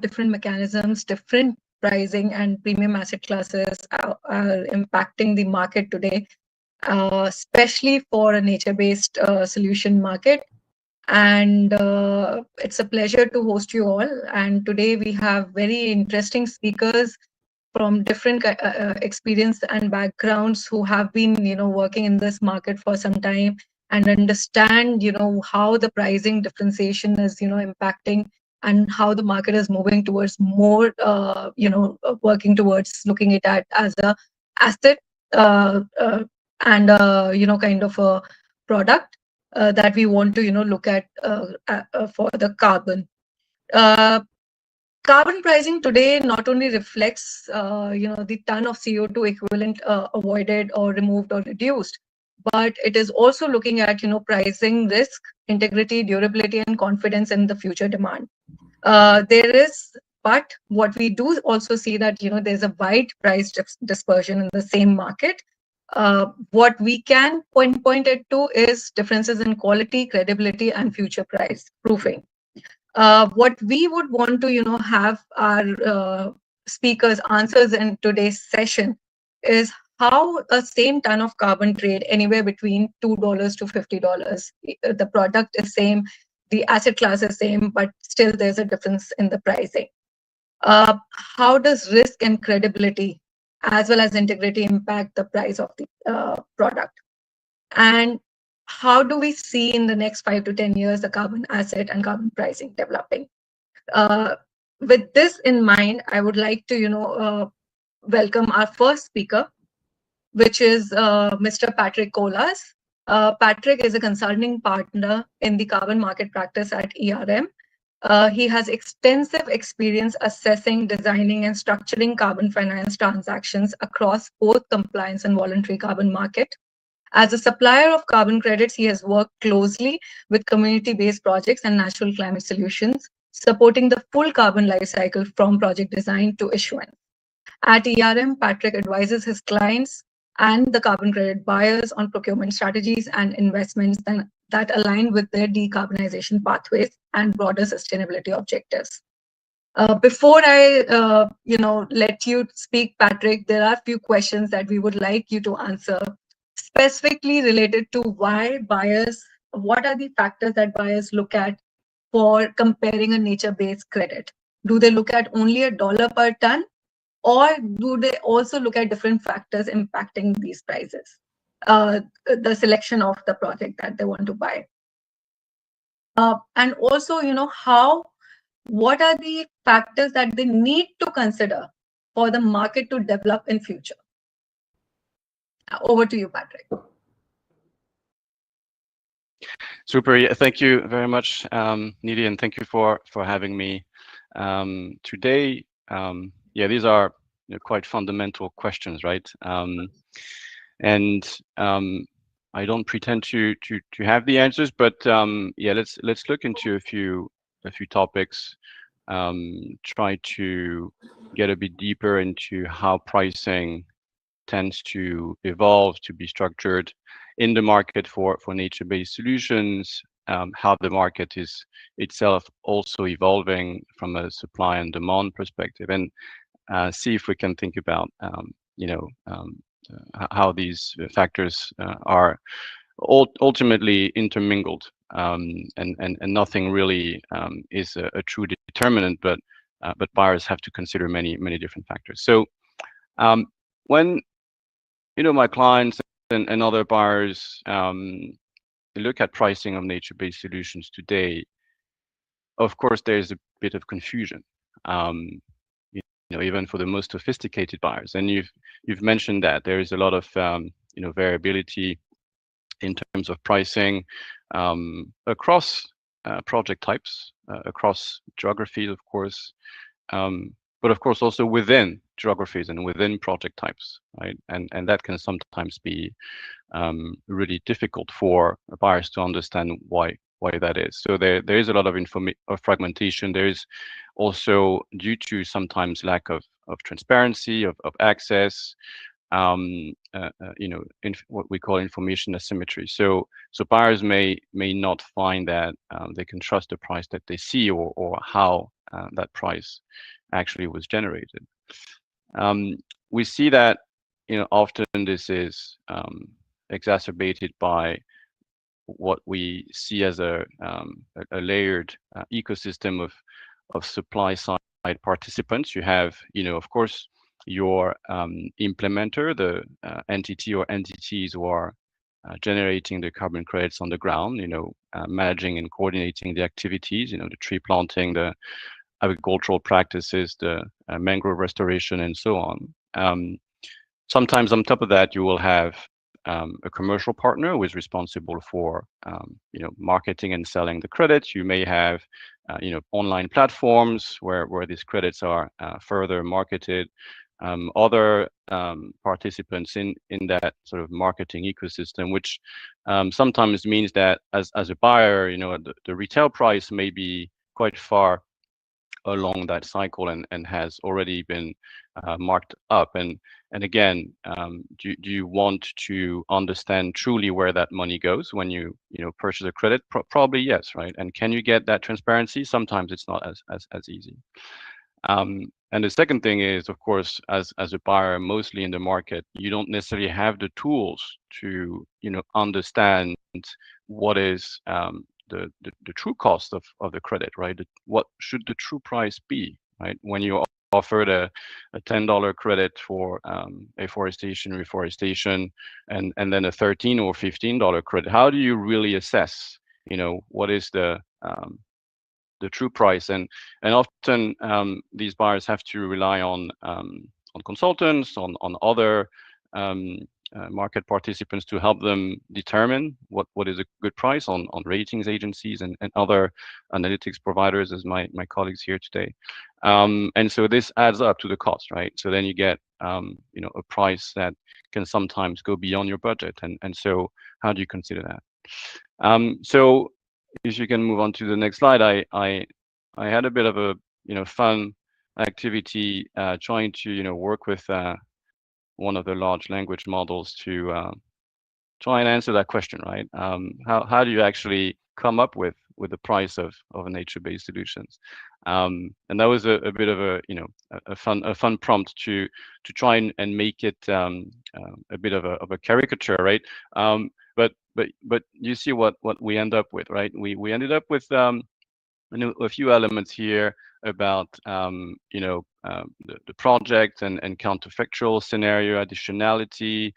different mechanisms, different pricing and premium asset classes are impacting the market today, especially for a nature-based solution market. And it's a pleasure to host you all. And today we have very interesting speakers from different experience and backgrounds who have been, working in this market for some time and understand, how the pricing differentiation is, impacting, and how the market is moving towards more, working towards looking it at as a asset and, kind of a product that we want to, look at for the carbon. Carbon pricing today not only reflects, the ton of CO2 equivalent avoided or removed or reduced, but it is also looking at, pricing risk, integrity, durability, and confidence in the future demand. But what we do also see that, there's a wide price dispersion in the same market. What we can point it to is differences in quality, credibility, and future price proofing. What we would want to, have our speakers answers in today's session is how a same ton of carbon trade anywhere between $2 to $50. The product is same, the asset class is same, but still there's a difference in the pricing. How does risk and credibility as well as integrity impact the price of the product? And how do we see in the next 5 to 10 years the carbon asset and carbon pricing developing? With this in mind, I would like to, welcome our first speaker, which is Mr. Patrick Colas. Patrick is a consulting partner in the carbon market practice at ERM. He has extensive experience assessing, designing, and structuring carbon finance transactions across both compliance and voluntary carbon market. As a supplier of carbon credits, he has worked closely with community-based projects and natural climate solutions, supporting the full carbon life cycle from project design to issuance. At ERM, Patrick advises his clients and the carbon credit buyers on procurement strategies and investments that align with their decarbonization pathways and broader sustainability objectives. Before I, let you speak, Patrick, there are a few questions that we would like you to answer, specifically related to what are the factors that buyers look at for comparing a nature-based credit? Do they look at only $1 per ton, or do they also look at different factors impacting these prices, the selection of the project that they want to buy? And also, what are the factors that they need to consider for the market to develop in future? Over to you, Patrick. Super. Yeah, thank you very much, Nidhi, and thank you for having me today. Yeah, these are quite fundamental questions, right? And I don't pretend to have the answers, but yeah, let's look into a few topics. Try to get a bit deeper into how pricing tends to evolve, to be structured in the market for nature-based solutions, how the market is itself also evolving from a supply and demand perspective, and see if we can think about how these factors are ultimately intermingled, and nothing really is a true determinant, but buyers have to consider many different factors. So when my clients and other buyers look at pricing of nature-based solutions today, of course there's a bit of confusion, even for the most sophisticated buyers. And you've mentioned that there is a lot of variability in terms of pricing across project types, across geographies, of course, but of course also within geographies and within project types, right? And that can sometimes be really difficult for buyers to understand why that is. So there is a lot of fragmentation. There is also, due to sometimes lack of transparency, of access, what we call information asymmetry. So buyers may not find that they can trust the price that they see, or how that price actually was generated. We see that often this is exacerbated by what we see as a layered ecosystem of supply side participants. You have, of course, your implementer, the entity or entities who are generating the carbon credits on the ground, managing and coordinating the activities, the tree planting, the agricultural practices, the mangrove restoration, and so on. Sometimes on top of that, you will have a commercial partner who is responsible for marketing and selling the credits. You may have online platforms where these credits are further marketed. Other participants in that sort of marketing ecosystem, which sometimes means that as a buyer, the retail price may be quite far along that cycle and has already been marked up. And again, do you want to understand truly where that money goes when you purchase a credit? Probably yes, right? And can you get that transparency? Sometimes it's not as easy. And the second thing is, of course, as a buyer, mostly in the market, you don't necessarily have the tools to understand what is the true cost of the credit, right? What should the true price be, right? When you offered a $10 credit for afforestation, reforestation, and then a $13 or $15 credit, how do you really assess, what is the true price? And often these buyers have to rely on consultants, on other market participants to help them determine what is a good price, on ratings agencies and other analytics providers, as my colleagues here today. And so this adds up to the cost, right? So then you get a price that can sometimes go beyond your budget. And so how do you consider that? So if you can move on to the next slide, I had a bit of a fun activity trying to work with one of the large language models to try and answer that question, right? How do you actually come up with the price of nature-based solutions? And that was a bit of a fun prompt to try and make it a bit of a caricature, right? But you see what we end up with, right? We ended up with a few elements here about the project and counterfactual scenario, additionality.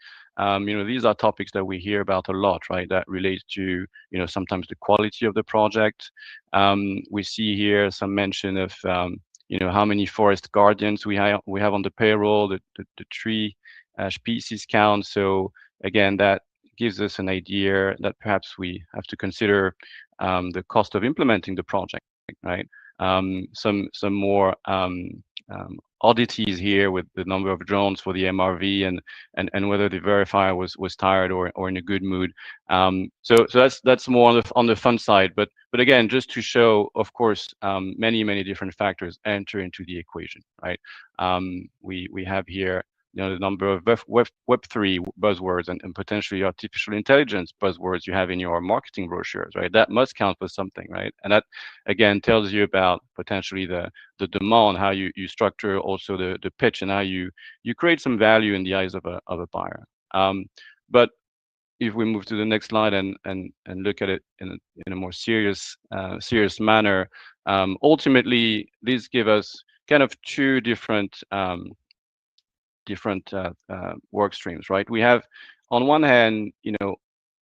These are topics that we hear about a lot, right? That relate to sometimes the quality of the project. We see here some mention of how many forest guardians we have on the payroll, the tree species count. So again, that gives us an idea that perhaps we have to consider the cost of implementing the project, right? Some more oddities here with the number of drones for the MRV and whether the verifier was tired or in a good mood. So that's more on the fun side, but again, just to show, of course, many different factors enter into the equation, right? We have here the number of Web3 buzzwords and potentially artificial intelligence buzzwords you have in your marketing brochures, right? That must count for something, right? And that again tells you about potentially the demand, how you structure also the pitch, and how you create some value in the eyes of a buyer. But if we move to the next slide and look at it in a more serious manner, ultimately these give us kind of two different work streams, right? We have, on one hand,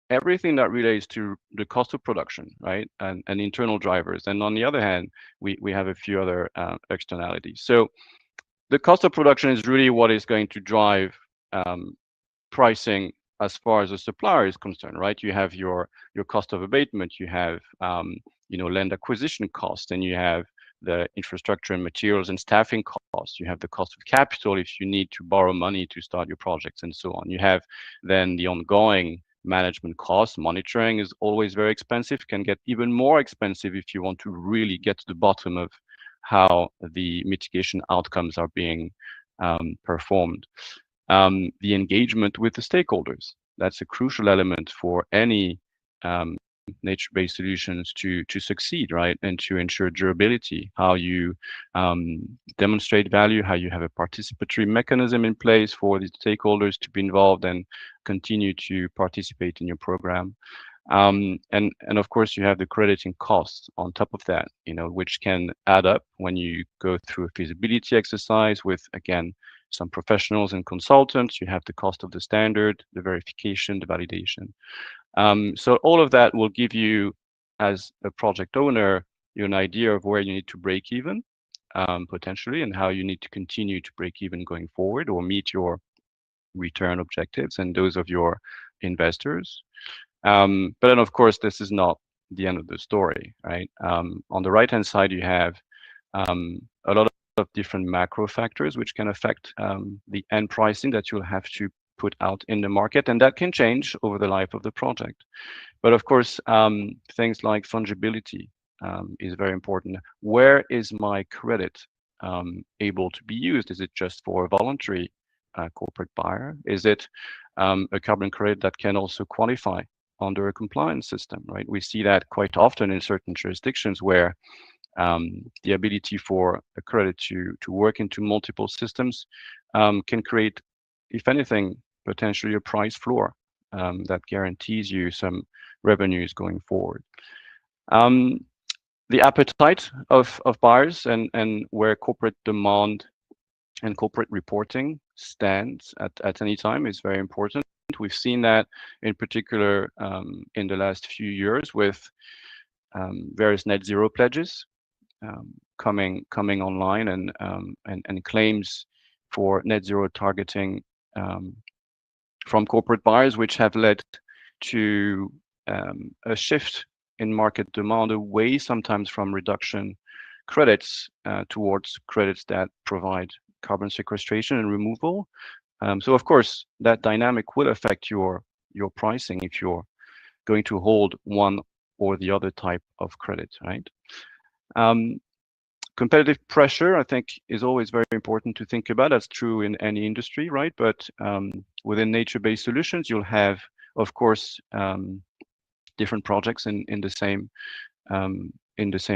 everything that relates to the cost of production, right, and internal drivers, and on the other hand, we have a few other externalities. So the cost of production is really what is going to drive pricing as far as the supplier is concerned, right? You have your cost of abatement, you have land acquisition cost, and you have the infrastructure and materials and staffing costs. You have the cost of capital if you need to borrow money to start your projects, and so on. You have then the ongoing management costs. Monitoring is always very expensive, can get even more expensive if you want to really get to the bottom of how the mitigation outcomes are being performed. The engagement with the stakeholders, that's a crucial element for any nature-based solutions to succeed, right, and to ensure durability. How you demonstrate value, how you have a participatory mechanism in place for the stakeholders to be involved and continue to participate in your program. And of course, you have the crediting costs on top of that, which can add up when you go through a feasibility exercise with, again, some professionals and consultants. You have the cost of the standard, the verification, the validation. So all of that will give you, as a project owner, an idea of where you need to break even, potentially, and how you need to continue to break even going forward or meet your return objectives and those of your investors. But then, of course, this is not the end of the story, right? On the right-hand side, you have a lot of different macro factors which can affect the end pricing that you'll have to put out in the market, and that can change over the life of the project. But of course, things like fungibility is very important. Where is my credit able to be used? Is it just for a voluntary corporate buyer? Is it a carbon credit that can also qualify under a compliance system, right? We see that quite often in certain jurisdictions where the ability for a credit to work into multiple systems can create, if anything, potentially a price floor that guarantees you some revenues going forward. The appetite of buyers and where corporate demand and corporate reporting stands at any time is very important. We've seen that in particular in the last few years with various net zero pledges coming online and claims for net zero targeting from corporate buyers, which have led to a shift in market demand away sometimes from reduction credits towards credits that provide carbon sequestration and removal. So of course, that dynamic will affect your pricing if you're going to hold one or the other type of credit, right? Competitive pressure, I think, is always very important to think about. That's true in any industry, right? But within nature-based solutions, you'll have, of course, different projects in the same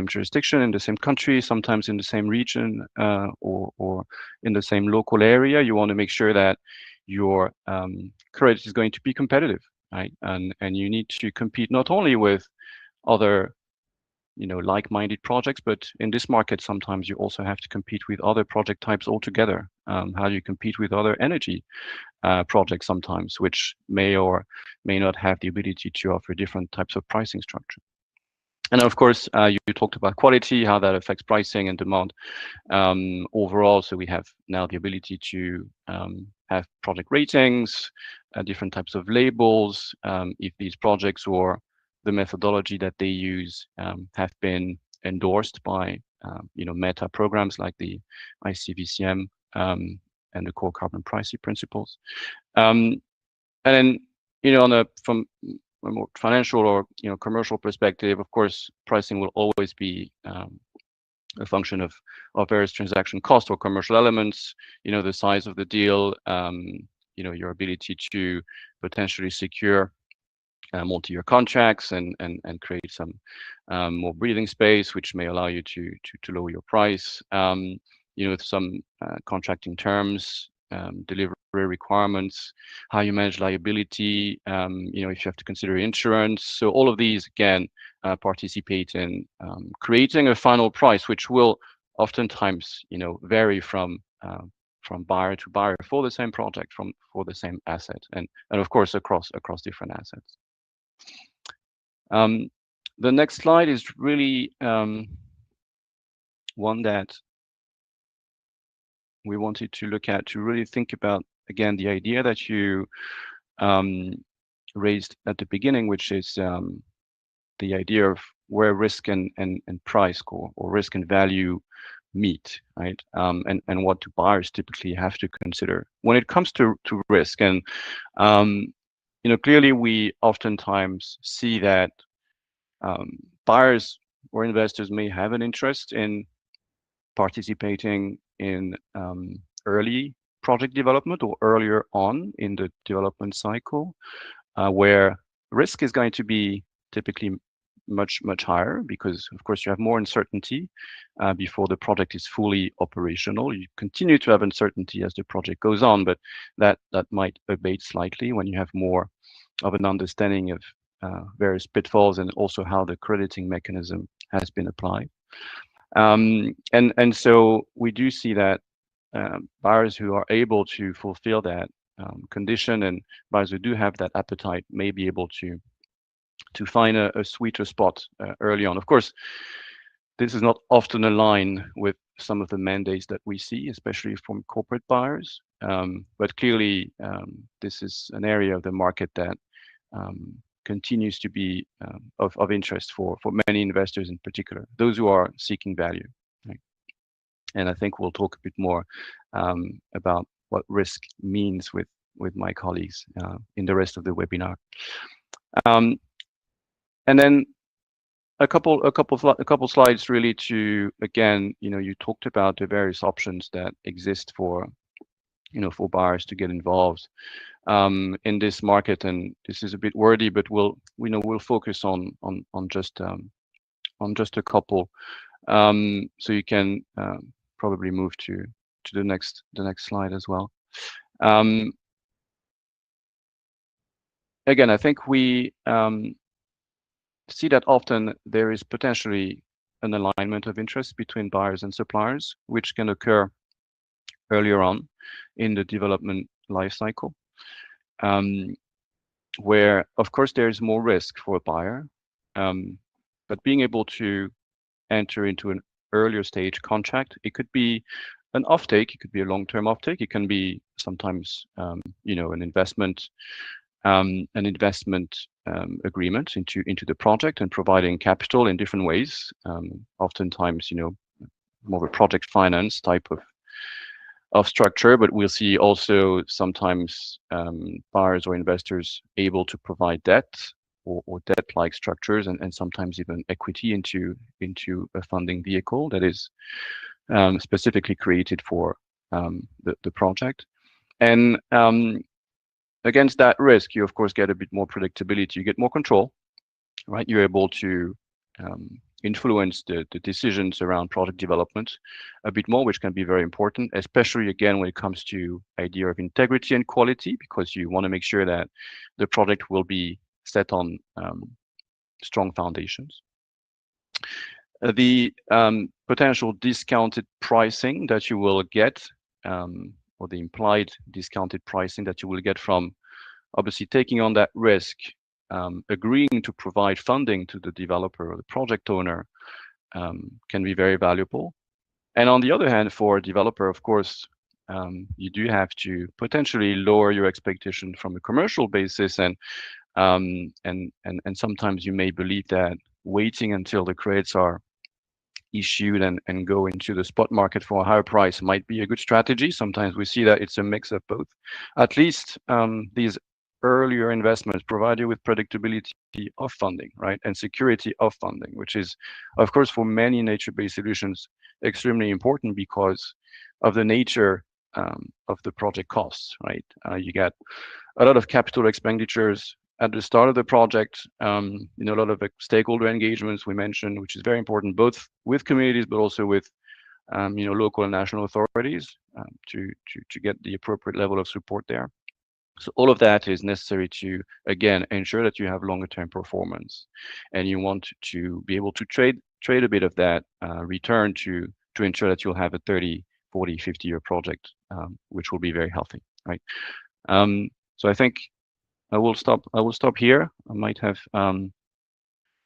jurisdiction, in the same country, sometimes in the same region, or in the same local area. You want to make sure that your credit is going to be competitive, right? And you need to compete not only with other like-minded projects, but in this market, sometimes you also have to compete with other project types altogether. How do you compete with other energy projects sometimes, which may or may not have the ability to offer different types of pricing structure? And of course, you talked about quality, how that affects pricing and demand overall. So we have now the ability to have project ratings, different types of labels, if these projects or the methodology that they use have been endorsed by meta programs like the ICVCM and the core carbon pricing principles. And then from a more financial or commercial perspective, of course, pricing will always be a function of various transaction costs or commercial elements. The size of the deal, your ability to potentially secure multi-year contracts and create some more breathing space, which may allow you to lower your price. Some contracting terms, delivery requirements, how you manage liability, if you have to consider insurance. So all of these, again, participate in creating a final price, which will oftentimes, vary from buyer to buyer for the same project, for the same asset, and of course across different assets. The next slide is really one that we wanted to look at to really think about, again, the idea that you raised at the beginning, which is the idea of where risk and price or risk and value meet, right? And what do buyers typically have to consider when it comes to risk. And clearly we oftentimes see that buyers or investors may have an interest in participating in early project development or earlier on in the development cycle, where risk is going to be typically much higher, because of course you have more uncertainty before the project is fully operational. You continue to have uncertainty as the project goes on, but that might abate slightly when you have more of an understanding of various pitfalls and also how the crediting mechanism has been applied. And so we do see that buyers who are able to fulfill that condition, and buyers who do have that appetite, may be able to find a sweeter spot early on. Of course, this is not often aligned with some of the mandates that we see, especially from corporate buyers. But clearly, this is an area of the market that continues to be of interest for many investors, in particular, those who are seeking value. Right? And I think we'll talk a bit more about what risk means with my colleagues in the rest of the webinar. And then a couple slides really to, again, you talked about the various options that exist for for buyers to get involved in this market. And this is a bit wordy, but we'll focus on just a couple. So you can probably move to the next slide as well. Again, I think we see that often there is potentially an alignment of interest between buyers and suppliers, which can occur earlier on in the development life cycle, where of course there is more risk for a buyer, but being able to enter into an earlier stage contract, it could be an offtake, it could be a long-term offtake, it can be sometimes an investment agreement into the project and providing capital in different ways. Oftentimes, more of a project finance type of structure, but we'll see also sometimes buyers or investors able to provide debt or debt-like structures, and sometimes even equity into a funding vehicle that is specifically created for the project. And against that risk, you of course get a bit more predictability, you get more control, right? You're able to influence the decisions around product development a bit more, which can be very important, especially again when it comes to idea of integrity and quality, because you want to make sure that the product will be set on strong foundations. The potential discounted pricing that you will get, or the implied discounted pricing that you will get from obviously taking on that risk, agreeing to provide funding to the developer or the project owner, can be very valuable. And on the other hand, for a developer, of course, you do have to potentially lower your expectation from a commercial basis, and sometimes you may believe that waiting until the credits are issued and go into the spot market for a higher price might be a good strategy. Sometimes we see that it's a mix of both. At least these earlier investments provide you with predictability of funding, right, and security of funding, which is, of course, for many nature-based solutions extremely important because of the nature of the project costs, right? You get a lot of capital expenditures at the start of the project, a lot of stakeholder engagements we mentioned, which is very important, both with communities, but also with, local and national authorities to get the appropriate level of support there. So all of that is necessary to, again, ensure that you have longer term performance, and you want to be able to trade a bit of that return to ensure that you'll have a 30, 40, 50-year project, which will be very healthy, right? So I think I will stop here. I might have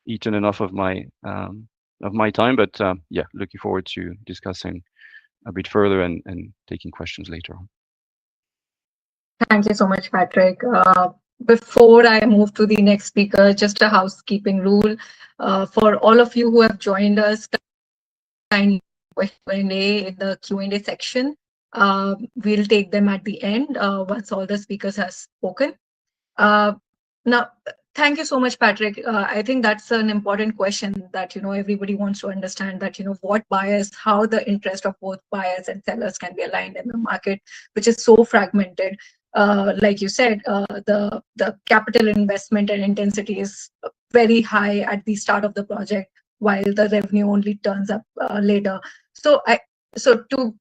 eaten enough of my time, but yeah, looking forward to discussing a bit further and taking questions later on. Thank you so much, Patrick. Before I move to the next speaker, just a housekeeping rule for all of you who have joined us. Q&A in the Q&A section. We'll take them at the end once all the speakers have spoken. Now, thank you so much, Patrick. I think that's an important question that everybody wants to understand, that what buyers, how the interest of both buyers and sellers can be aligned in the market, which is so fragmented. Like you said, the capital investment and intensity is very high at the start of the project, while the revenue only turns up later. So to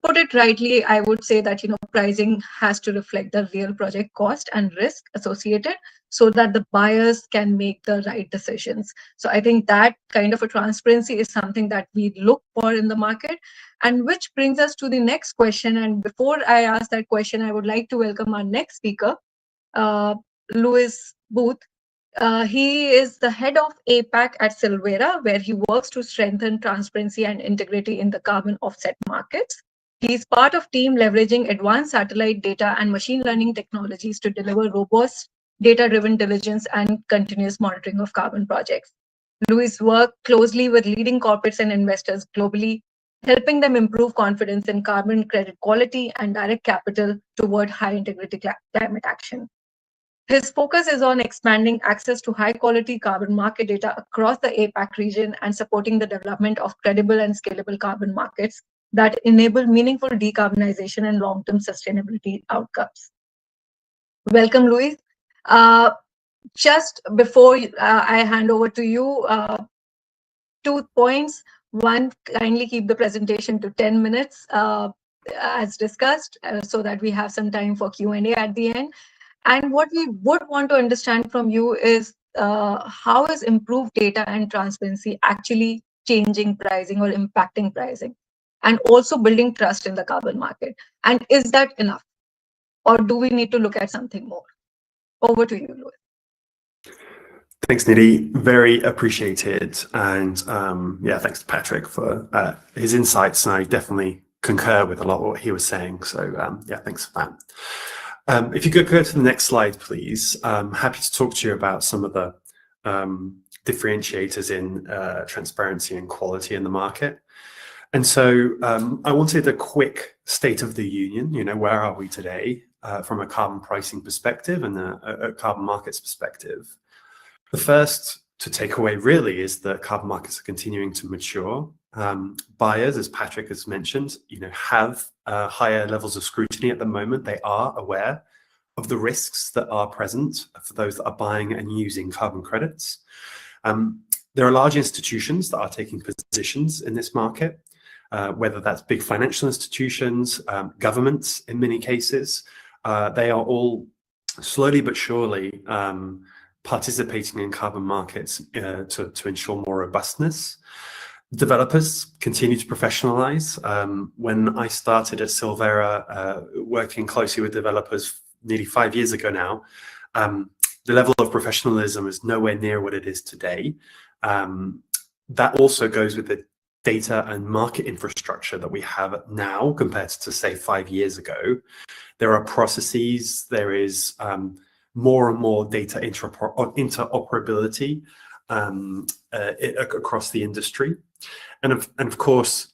put it rightly, I would say that pricing has to reflect the real project cost and risk associated, so that the buyers can make the right decisions. So I think that kind of a transparency is something that we look for in the market. And which brings us to the next question. And before I ask that question, I would like to welcome our next speaker, Louis Booth. He is the head of APAC at Silvera, where he works to strengthen transparency and integrity in the carbon offset markets. He's part of team leveraging advanced satellite data and machine learning technologies to deliver robust data-driven diligence and continuous monitoring of carbon projects. Louis worked closely with leading corporates and investors globally, helping them improve confidence in carbon credit quality and direct capital toward high integrity climate action. His focus is on expanding access to high-quality carbon market data across the APAC region and supporting the development of credible and scalable carbon markets that enable meaningful decarbonization and long-term sustainability outcomes. Welcome, Louis. Just before I hand over to you, 2 points. One, kindly keep the presentation to 10 minutes, as discussed, so that we have some time for Q&A at the end. And what we would want to understand from you is how is improved data and transparency actually changing pricing or impacting pricing, and also building trust in the carbon market? And is that enough, or do we need to look at something more? Over to you, Louis. Thanks, Nidhi. Very appreciated. And yeah, thanks to Patrick for his insights. And I definitely concur with a lot of what he was saying. So yeah, thanks for that. If you could go to the next slide, please. I'm happy to talk to you about some of the differentiators in transparency and quality in the market. And so I wanted a quick state of the union, where are we today from a carbon pricing perspective and a carbon markets perspective. The first to take away really is that carbon markets are continuing to mature. Buyers, as Patrick has mentioned, have higher levels of scrutiny at the moment. They are aware of the risks that are present for those that are buying and using carbon credits. There are large institutions that are taking positions in this market, whether that's big financial institutions, governments in many cases. They are all slowly but surely participating in carbon markets to ensure more robustness. Developers continue to professionalize. When I started at Silvera, working closely with developers nearly 5 years ago now, the level of professionalism is nowhere near what it is today. That also goes with the data and market infrastructure that we have now compared to, say, 5 years ago. There are processes, there is more and more data interoperability across the industry. And of course,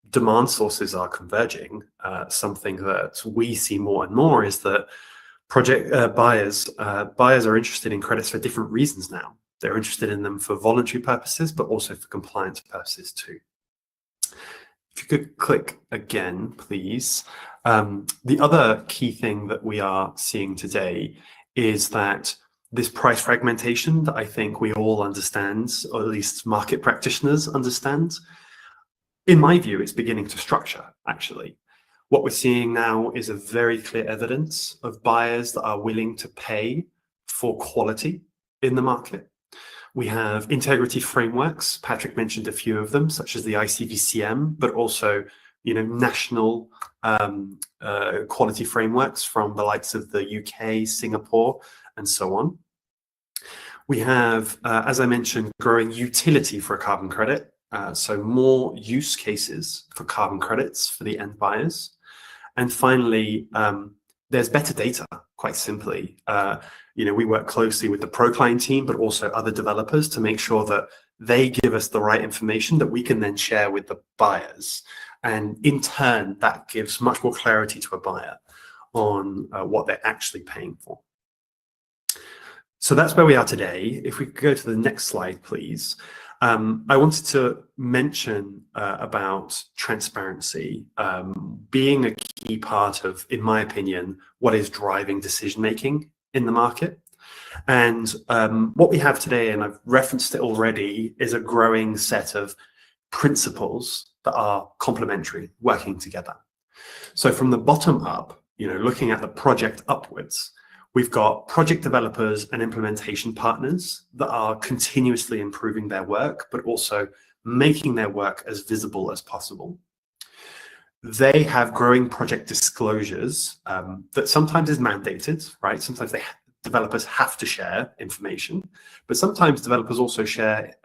demand sources are converging. Something that we see more and more is that buyers are interested in credits for different reasons now. They're interested in them for voluntary purposes, but also for compliance purposes too. If you could click again, please. The other key thing that we are seeing today is that this price fragmentation that I think we all understand, or at least market practitioners understand, in my view, it's beginning to structure, actually. What we're seeing now is a very clear evidence of buyers that are willing to pay for quality in the market. We have integrity frameworks. Patrick mentioned a few of them, such as the ICVCM, but also national quality frameworks from the likes of the UK, Singapore, and so on. We have, as I mentioned, growing utility for a carbon credit. So more use cases for carbon credits for the end buyers. And finally, there's better data, quite simply. We work closely with the Procline team, but also other developers to make sure that they give us the right information that we can then share with the buyers. And in turn, that gives much more clarity to a buyer on what they're actually paying for. So that's where we are today. If we could go to the next slide, please. I wanted to mention about transparency being a key part of, in my opinion, what is driving decision-making in the market. And what we have today, and I've referenced it already, is a growing set of principles that are complementary, working together. So from the bottom up, looking at the project upwards, we've got project developers and implementation partners that are continuously improving their work, but also making their work as visible as possible. They have growing project disclosures that sometimes is mandated, right? Sometimes developers have to share information, but sometimes developers also share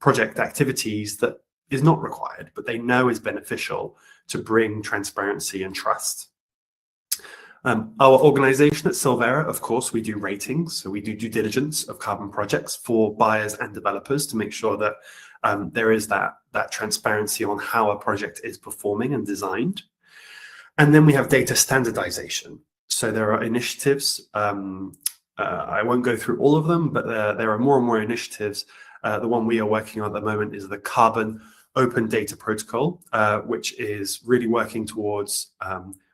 project activities that is not required, but they know is beneficial to bring transparency and trust. Our organization at Solvera, of course, we do ratings, so we do due diligence of carbon projects for buyers and developers to make sure that there is that transparency on how a project is performing and designed. And then we have data standardization. So there are initiatives, I won't go through all of them, but there are more and more initiatives. The one we are working on at the moment is the Carbon Open Data Protocol, which is really working towards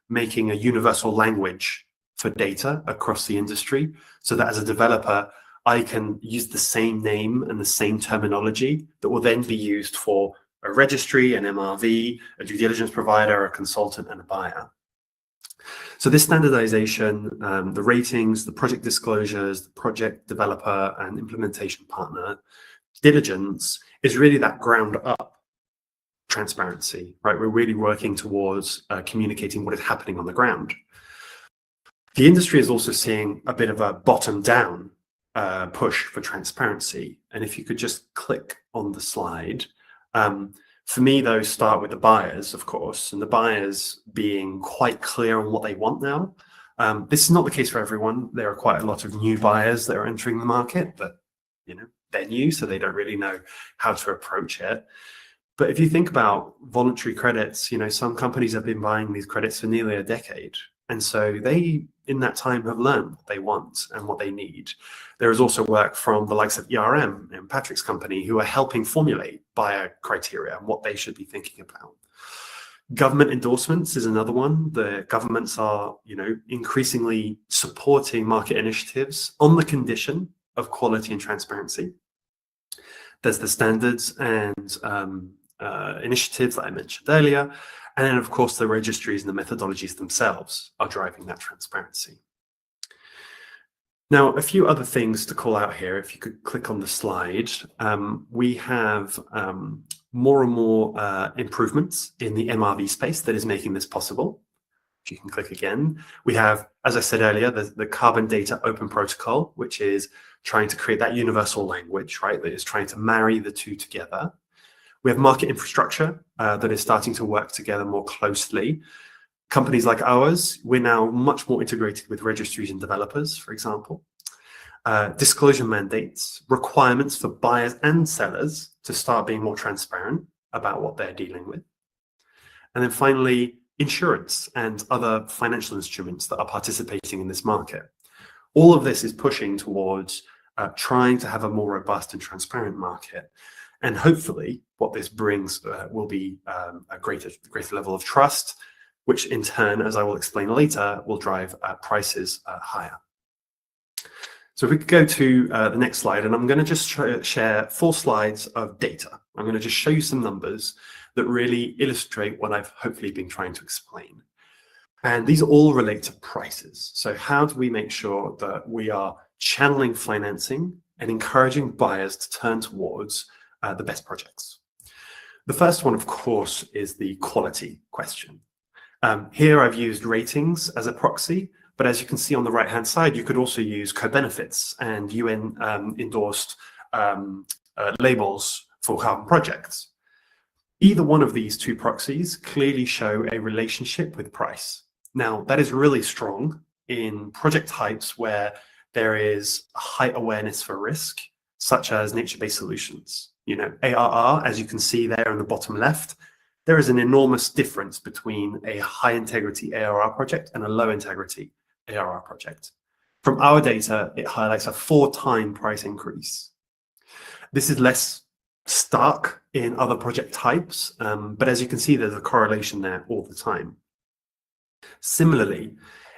making a universal language for data across the industry, so that as a developer, I can use the same name and the same terminology that will then be used for a registry, an MRV, a due diligence provider, a consultant, and a buyer. So this standardization, the ratings, the project disclosures, the project developer and implementation partner diligence is really that ground up transparency, right? We're really working towards communicating what is happening on the ground. The industry is also seeing a bit of a bottom down push for transparency. And if you could just click on the slide, for me, those start with the buyers, of course, and the buyers being quite clear on what they want now. This is not the case for everyone. There are quite a lot of new buyers that are entering the market, but they're new, so they don't really know how to approach it. But if you think about voluntary credits, some companies have been buying these credits for nearly a decade. And so they, in that time, have learned what they want and what they need. There is also work from the likes of ERM and Patrick's company who are helping formulate buyer criteria and what they should be thinking about. Government endorsements is another one. The governments are, increasingly supporting market initiatives on the condition of quality and transparency. There's the standards and initiatives that I mentioned earlier. And then, of course, the registries and the methodologies themselves are driving that transparency. Now, a few other things to call out here. If you could click on the slide, we have more and more improvements in the MRV space that is making this possible. If you can click again, we have, as I said earlier, the Carbon Data Open Protocol, which is trying to create that universal language, right, that is trying to marry the two together. We have market infrastructure that is starting to work together more closely. Companies like ours, we're now much more integrated with registries and developers, for example. Disclosure mandates, requirements for buyers and sellers to start being more transparent about what they're dealing with. And then finally, insurance and other financial instruments that are participating in this market. All of this is pushing towards trying to have a more robust and transparent market. And hopefully what this brings will be a greater level of trust, which in turn, as I will explain later, will drive prices higher. So if we could go to the next slide, and I'm going to just share 4 slides of data. I'm going to just show you some numbers that really illustrate what I've hopefully been trying to explain. And these all relate to prices. So how do we make sure that we are channeling financing and encouraging buyers to turn towards the best projects? The first one, of course, is the quality question. Here I've used ratings as a proxy, but as you can see on the right-hand side, you could also use co-benefits and UN endorsed labels for carbon projects. Either one of these 2 proxies clearly show a relationship with price. Now, that is really strong in project types where there is a high awareness for risk, such as nature-based solutions. ARR, as you can see there on the bottom left, there is an enormous difference between a high-integrity ARR project and a low-integrity ARR project. From our data, it highlights a 4-time price increase. This is less stark in other project types, but as you can see, there's a correlation there all the time. Similarly,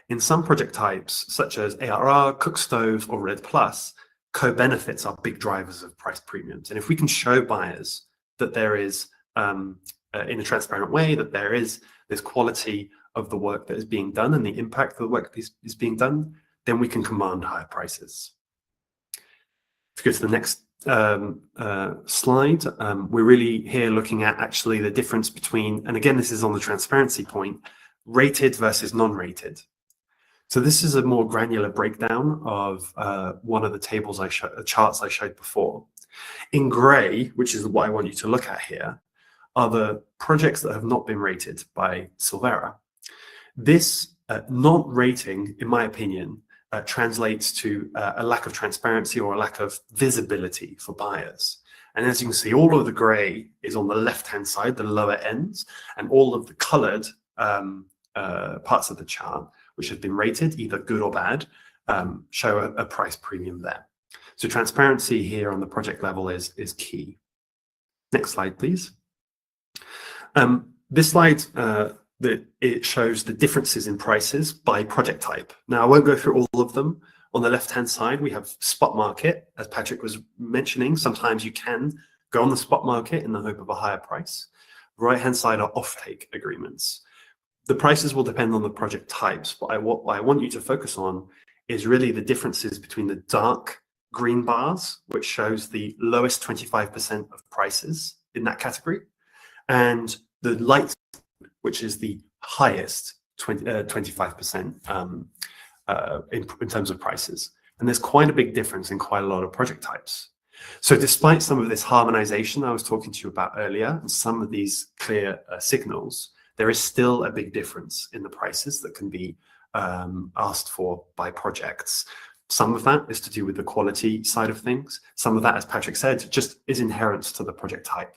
In some project types, such as ARR, Cook Stove, or Red Plus, co-benefits are big drivers of price premiums. And if we can show buyers that there is, in a transparent way, that there is this quality of the work that is being done and the impact of the work that is being done, then we can command higher prices. If you go to the next slide, we're really here looking at actually the difference between, and again, this is on the transparency point, rated versus non-rated. So this is a more granular breakdown of one of the tables charts I showed before. In gray, which is what I want you to look at here, are the projects that have not been rated by Silvera. This not rating, in my opinion, translates to a lack of transparency or a lack of visibility for buyers. And as you can see, all of the gray is on the left-hand side, the lower ends, and all of the colored parts of the chart, which have been rated, either good or bad, show a price premium there. So transparency here on the project level is key. Next slide, please. This slide, it shows the differences in prices by project type. Now, I won't go through all of them. On the left-hand side, we have spot market, as Patrick was mentioning. Sometimes you can go on the spot market in the hope of a higher price. Right-hand side are offtake agreements. The prices will depend on the project types, but what I want you to focus on is really the differences between the dark green bars, which shows the lowest 25% of prices in that category, and the light, which is the highest 25% in terms of prices. And there's quite a big difference in quite a lot of project types. So despite some of this harmonization I was talking to you about earlier, and some of these clear signals, there is still a big difference in the prices that can be asked for by projects. Some of that is to do with the quality side of things. Some of that, as Patrick said, just is inherent to the project type.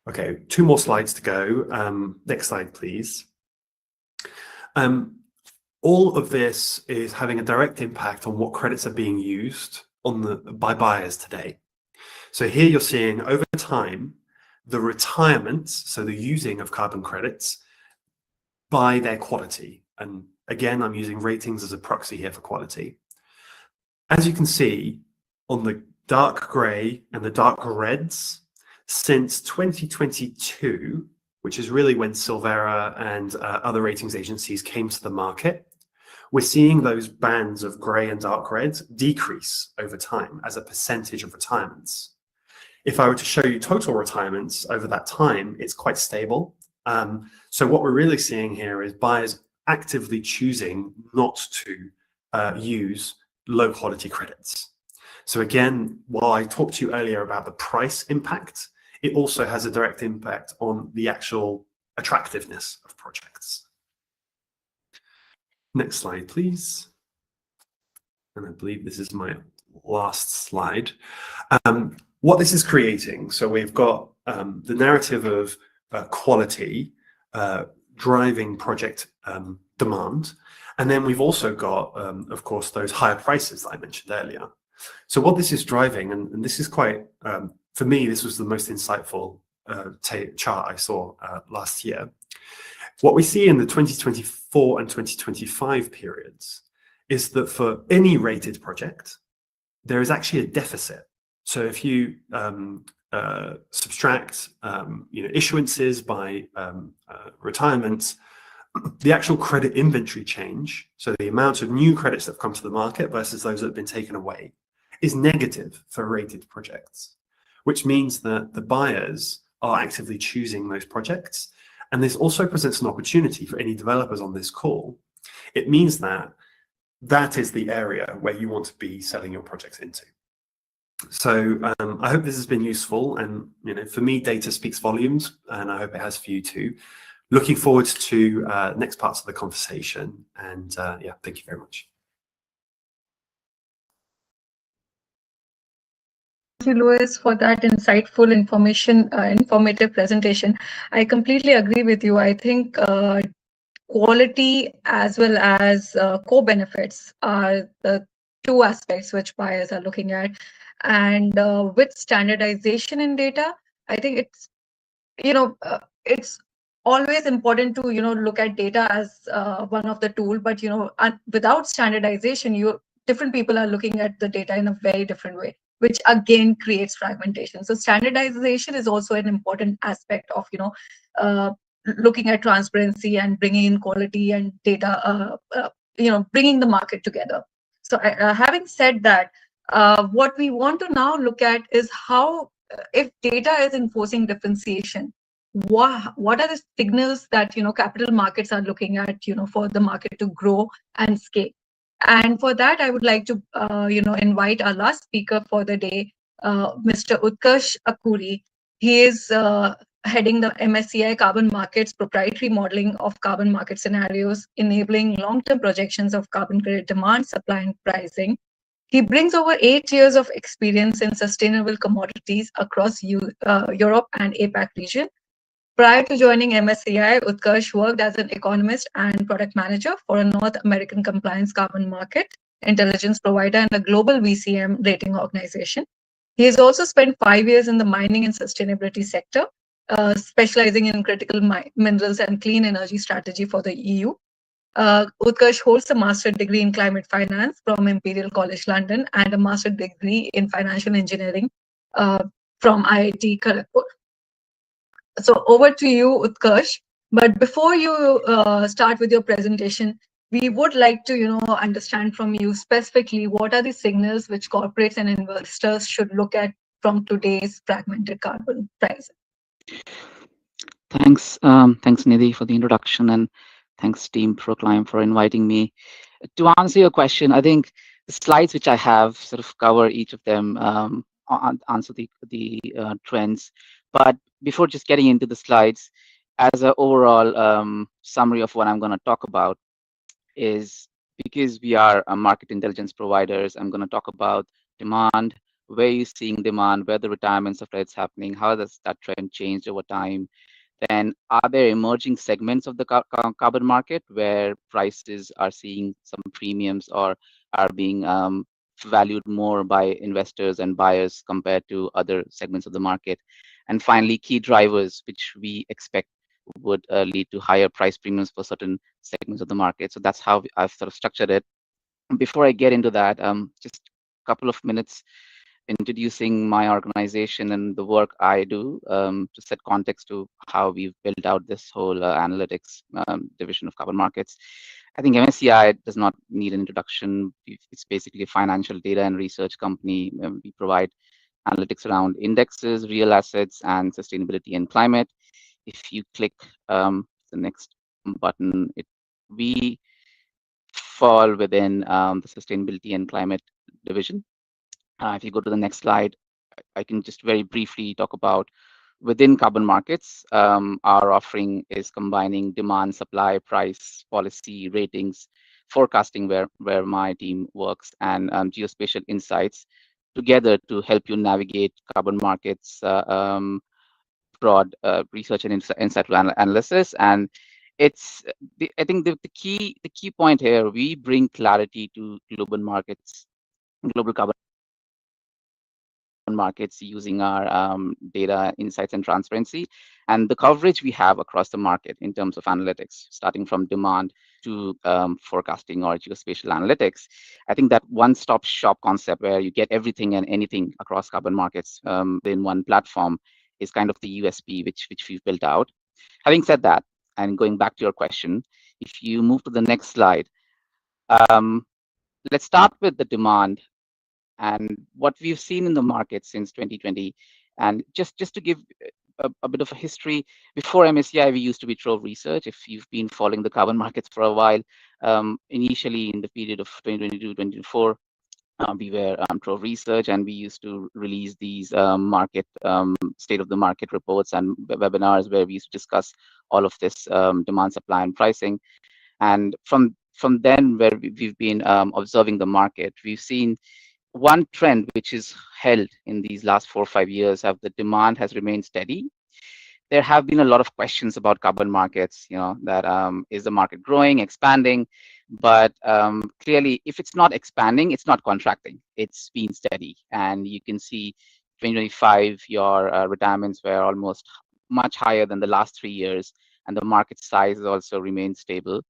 Okay, 2 more slides to go. Next slide, please. All of this is having a direct impact on what credits are being used by buyers today. So here you're seeing over time, the retirements, so the using of carbon credits by their quality. And again, I'm using ratings as a proxy here for quality. As you can see on the dark gray and the dark reds, since 2022, which is really when Silvera and other ratings agencies came to the market, we're seeing those bands of gray and dark reds decrease over time as a percentage of retirements. If I were to show you total retirements over that time, it's quite stable. So what we're really seeing here is buyers actively choosing not to use low quality credits. So again, while I talked to you earlier about the price impact, it also has a direct impact on the actual attractiveness of projects. Next slide, please. And I believe this is my last slide. What this is creating, so we've got the narrative of quality driving project demand. And then we've also got, of course, those higher prices that I mentioned earlier. So what this is driving, and this is quite, for me, this was the most insightful chart I saw last year. What we see in the 2024 and 2025 periods is that for any rated project, there is actually a deficit. So if you subtract issuances by retirements, the actual credit inventory change, so the amount of new credits that have come to the market versus those that have been taken away, is negative for rated projects, which means that the buyers are actively choosing those projects. And this also presents an opportunity for any developers on this call. It means that that is the area where you want to be selling your projects into. So I hope this has been useful, and for me, data speaks volumes, and I hope it has for you too. Looking forward to next parts of the conversation, and yeah, thank you very much. Thank you, Louis, for that insightful informative presentation. I completely agree with you. I think quality as well as co-benefits are the 2 aspects which buyers are looking at. And with standardization in data, I think it's always important to look at data as one of the tool, but without standardization, different people are looking at the data in a very different way, which again creates fragmentation. So standardization is also an important aspect of looking at transparency and bringing in quality and data, bringing the market together. So having said that, what we want to now look at is how, if data is enforcing differentiation, what are the signals that capital markets are looking at for the market to grow and scale. And for that, I would like to invite our last speaker for the day, Mr. Utkarsh Akuri. He is heading the MSCI Carbon Markets proprietary modeling of carbon market scenarios, enabling long-term projections of carbon credit demand, supply, and pricing. He brings over 8 years of experience in sustainable commodities across Europe and APAC region. Prior to joining MSCI, Utkarsh worked as an economist and product manager for a North American compliance carbon market intelligence provider and a global VCM rating organization. He has also spent 5 years in the mining and sustainability sector, specializing in critical minerals and clean energy strategy for the EU. Utkarsh holds a master's degree in climate finance from Imperial College London and a master's degree in financial engineering from IIT Kharagpur. So over to you, Utkarsh. But before you start with your presentation, we would like to, understand from you specifically what are the signals which corporates and investors should look at from today's fragmented carbon pricing. Thanks, Nidhi, for the introduction, and thanks, Team Proclime, for inviting me. To answer your question, I think the slides which I have sort of cover each of them, answer the trends. But before just getting into the slides, as an overall summary of what I'm going to talk about is, because we are a market intelligence providers, I'm going to talk about demand, where you're seeing demand, where the retirements of credits happening, how does that trend change over time. Then are there emerging segments of the carbon market where prices are seeing some premiums or are being valued more by investors and buyers compared to other segments of the market? And finally, key drivers which we expect would lead to higher price premiums for certain segments of the market. So that's how I've sort of structured it. Before I get into that, just a couple of minutes introducing my organization and the work I do to set context to how we've built out this whole analytics division of carbon markets. I think MSCI does not need an introduction. It's basically a financial data and research company. We provide analytics around indexes, real assets, and sustainability and climate. If you click the next button, we fall within the sustainability and climate division. If you go to the next slide, I can just very briefly talk about within carbon markets, our offering is combining demand, supply, price, policy, ratings, forecasting where my team works, and geospatial insights together to help you navigate carbon markets, broad research and insight analysis. And it's I think the key point here, we bring clarity to global markets, global carbon markets using our data insights and transparency and the coverage we have across the market in terms of analytics, starting from demand to forecasting or geospatial analytics. I think that one-stop shop concept where you get everything and anything across carbon markets in one platform is kind of the USP which we've built out. Having said that, and going back to your question, if you move to the next slide, let's start with the demand and what we've seen in the market since 2020. And just to give a bit of a history, before MSCI, we used to be Trove Research. If you've been following the carbon markets for a while, initially in the period of 2022-2024, we were Trove Research, and we used to release these market state of the market reports and webinars where we used to discuss all of this demand, supply, and pricing. And from then, where we've been observing the market, we've seen one trend which is held in these last 4 or 5 years, the demand has remained steady. There have been a lot of questions about carbon markets, that is the market growing, expanding? But clearly, if it's not expanding, it's not contracting. It's been steady. And you can see 2025, your retirements were almost much higher than the last 3 years. and the market size also remains stable.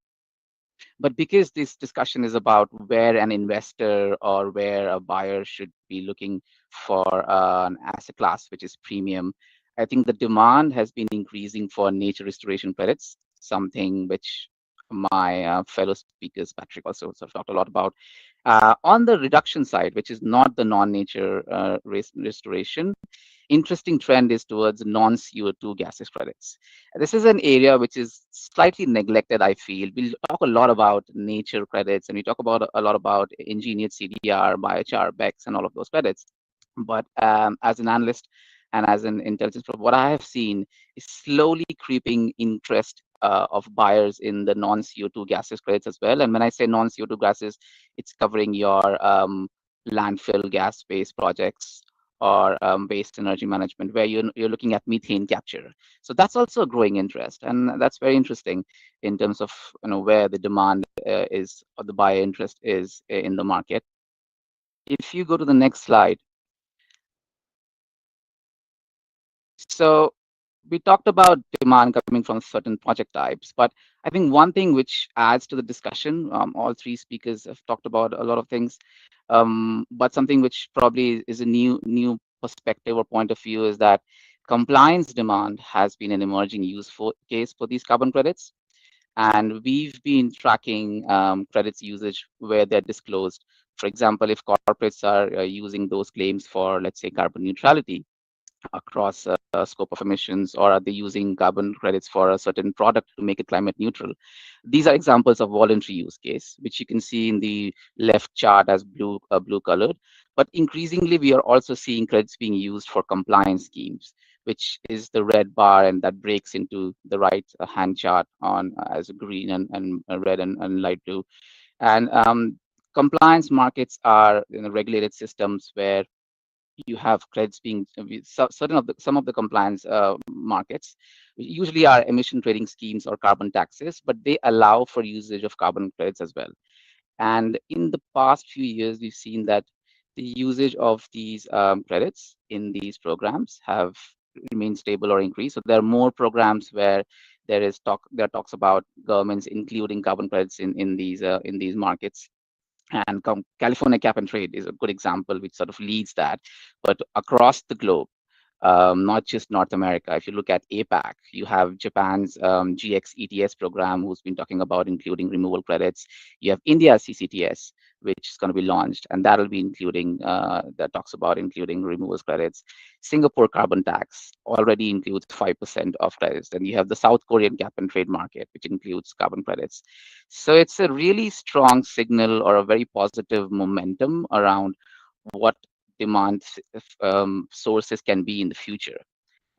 But because this discussion is about where an investor or where a buyer should be looking for an asset class which is premium, I think the demand has been increasing for nature restoration credits, something which my fellow speakers, Patrick, also sort of talked a lot about. On the reduction side, which is not the non-nature restoration, interesting trend is towards non-CO2 gases credits. This is an area which is slightly neglected, I feel. We'll talk a lot about nature credits, and we talk about a lot about engineered CDR, biochar, BECCS, and all of those credits. But as an analyst and as an intelligence, what I have seen is slowly creeping interest of buyers in the non-CO2 gases credits as well. And when I say non-CO2 gases, it's covering your landfill gas-based projects or waste energy management, where you're looking at methane capture. So that's also a growing interest, and that's very interesting in terms of where the demand is, or the buyer interest is in the market. If you go to the next slide. So we talked about demand coming from certain project types, but I think one thing which adds to the discussion, all three speakers have talked about a lot of things, but something which probably is a new perspective or point of view is that compliance demand has been an emerging use case for these carbon credits. And we've been tracking credits usage where they're disclosed. For example, if corporates are using those claims for, let's say, carbon neutrality across a scope of emissions, or are they using carbon credits for a certain product to make it climate neutral? These are examples of voluntary use case, which you can see in the left chart as blue colored. But increasingly, we are also seeing credits being used for compliance schemes, which is the red bar, and that breaks into the right hand chart on as green and red and light blue. And compliance markets are regulated systems where you have credits being some of the compliance markets usually are emission trading schemes or carbon taxes, but they allow for usage of carbon credits as well. And in the past few years, we've seen that the usage of these credits in these programs have remained stable or increased. So there are more programs where there are talks about governments including carbon credits in these markets. And California Cap and Trade is a good example, which sort of leads that. But across the globe, not just North America, if you look at APAC, you have Japan's GX ETS program, who's been talking about including removal credits. You have India's CCTS, which is going to be launched, and that'll be including, that talks about including removals credits. Singapore carbon tax already includes 5% of credits. Then you have the South Korean cap and trade market, which includes carbon credits. So it's a really strong signal or a very positive momentum around what demand sources can be in the future.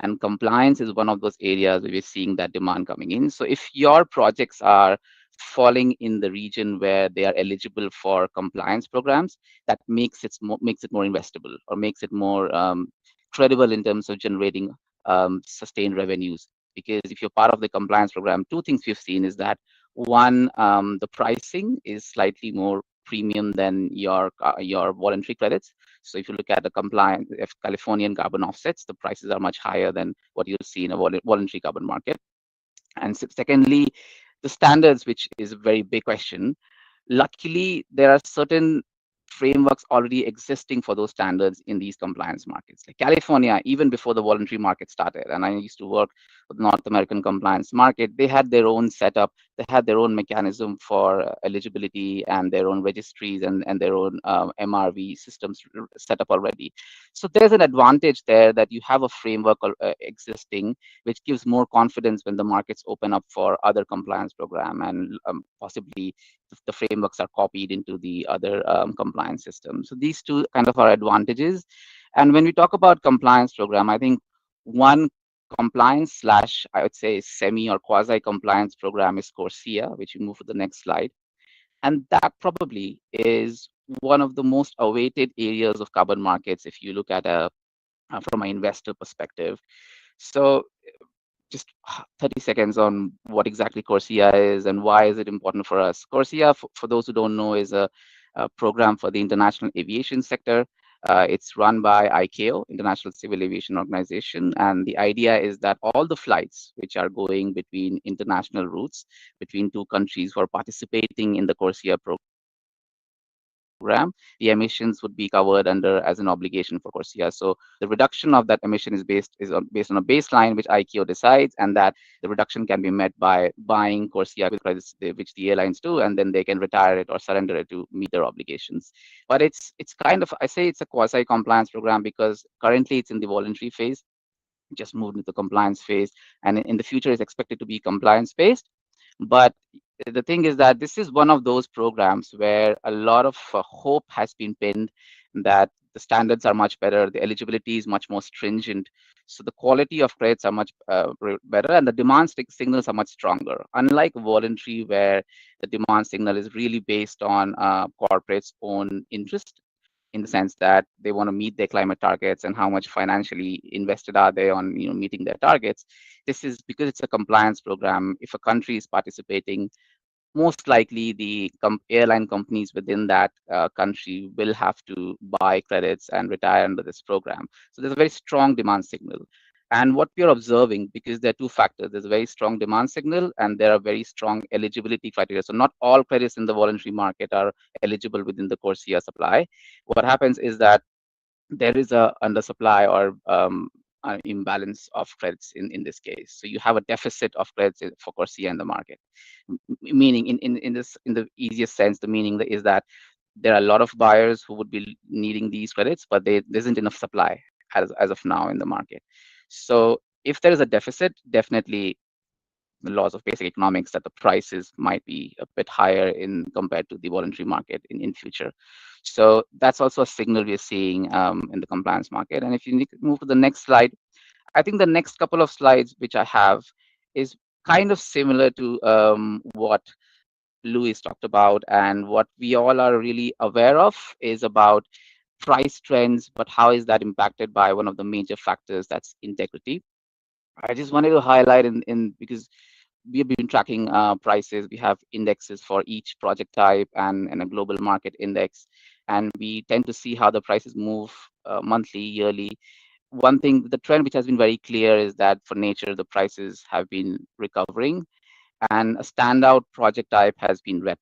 And compliance is one of those areas where we're seeing that demand coming in. So if your projects are falling in the region where they are eligible for compliance programs, that makes it more investable, or makes it more credible in terms of generating sustained revenues. Because if you're part of the compliance program, two things we've seen is that one, the pricing is slightly more premium than your voluntary credits. So if you look at the compliant, if Californian carbon offsets, the prices are much higher than what you'll see in a voluntary carbon market. And secondly, the standards, which is a very big question. Luckily, there are certain frameworks already existing for those standards in these compliance markets. Like California, even before the voluntary market started, and I used to work with the North American compliance market, they had their own setup, they had their own mechanism for eligibility and their own registries and their own MRV systems set up already. So there's an advantage there that you have a framework existing, which gives more confidence when the markets open up for other compliance program, and possibly the frameworks are copied into the other compliance systems. So these two kind of are advantages. And when we talk about compliance program, I think one compliance / I would say semi or quasi compliance program is CORSIA, which you move to the next slide. And that probably is one of the most awaited areas of carbon markets if you look at from an investor perspective. So just 30 seconds on what exactly CORSIA is and why is it important for us. CORSIA, for those who don't know, is a program for the international aviation sector. It's run by ICAO, International Civil Aviation Organization, and the idea is that all the flights which are going between international routes between two countries who are participating in the CORSIA program, the emissions would be covered under as an obligation for CORSIA. So the reduction of that emission is based on a baseline which ICAO decides, and that the reduction can be met by buying CORSIA credits, which the airlines do, and then they can retire it or surrender it to meet their obligations. But it's kind of, I say it's a quasi-compliance program because currently it's in the voluntary phase, just moved into the compliance phase, and in the future is expected to be compliance-based. But the thing is that this is one of those programs where a lot of hope has been pinned that the standards are much better, the eligibility is much more stringent, so the quality of credits are much better, and the demand signals are much stronger. Unlike voluntary, where the demand signal is really based on corporates' own interest, in the sense that they want to meet their climate targets and how much financially invested are they on meeting their targets. This is because it's a compliance program. If a country is participating, most likely the airline companies within that country will have to buy credits and retire under this program. So there's a very strong demand signal. And what we're observing, because there are two factors, there's a very strong demand signal and there are very strong eligibility criteria. So not all credits in the voluntary market are eligible within the CORSIA supply. What happens is that there is a undersupply or imbalance of credits in this case. So you have a deficit of credits for CORSIA in the market. Meaning in the easiest sense, the meaning is that there are a lot of buyers who would be needing these credits, but there isn't enough supply as of now in the market. So if there is a deficit, definitely the laws of basic economics that the prices might be a bit higher in compared to the voluntary market in future. So that's also a signal we're seeing in the compliance market. And if you move to the next slide, I think the next couple of slides which I have is kind of similar to what Luis talked about, and what we all are really aware of is about price trends, but how is that impacted by one of the major factors, that's integrity. I just wanted to highlight because we have been tracking prices. We have indexes for each project type and a global market index, and we tend to see how the prices move monthly, yearly. One thing, the trend which has been very clear is that for nature, the prices have been recovering, and a standout project type has been REDD+.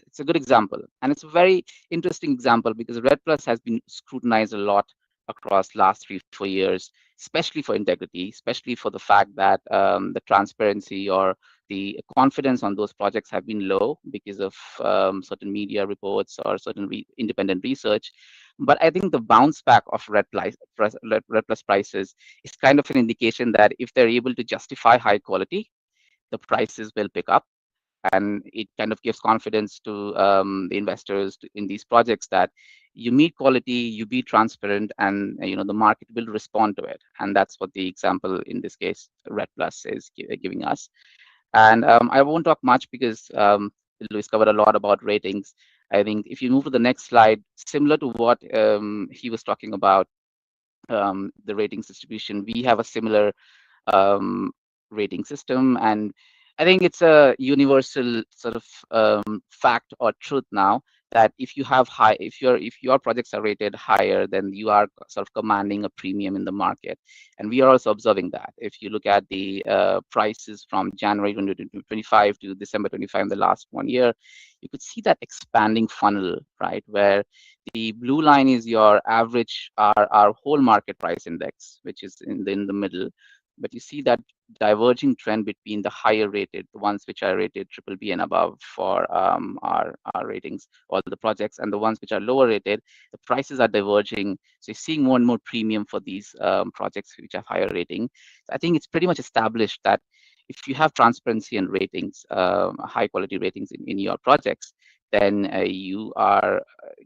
It's a good example, and it's a very interesting example because REDD+ has been scrutinized a lot across last 3-4 years, especially for integrity, especially for the fact that the transparency or the confidence on those projects have been low because of certain media reports or certain independent research. But I think the bounce back of REDD+ prices is kind of an indication that if they're able to justify high quality, the prices will pick up, and it kind of gives confidence to the investors in these projects that you meet quality, you be transparent, and the market will respond to it. And that's what the example in this case, REDD+ is giving us. And I won't talk much because Luis covered a lot about ratings. I think if you move to the next slide, similar to what he was talking about, the ratings distribution, we have a similar rating system, and I think it's a universal sort of fact or truth now that if you have if your projects are rated higher, then you are sort of commanding a premium in the market. And we are also observing that. If you look at the prices from January 2025 to December 25 in the last 1 year, you could see that expanding funnel, right? Where the blue line is your average, our whole market price index, which is in the middle. But you see that diverging trend between the higher rated, the ones which are rated BBB and above for our ratings, all the projects, and the ones which are lower rated, the prices are diverging. So you're seeing more and more premium for these projects which have higher rating. So I think it's pretty much established that if you have transparency and ratings, high quality ratings in your projects, then you are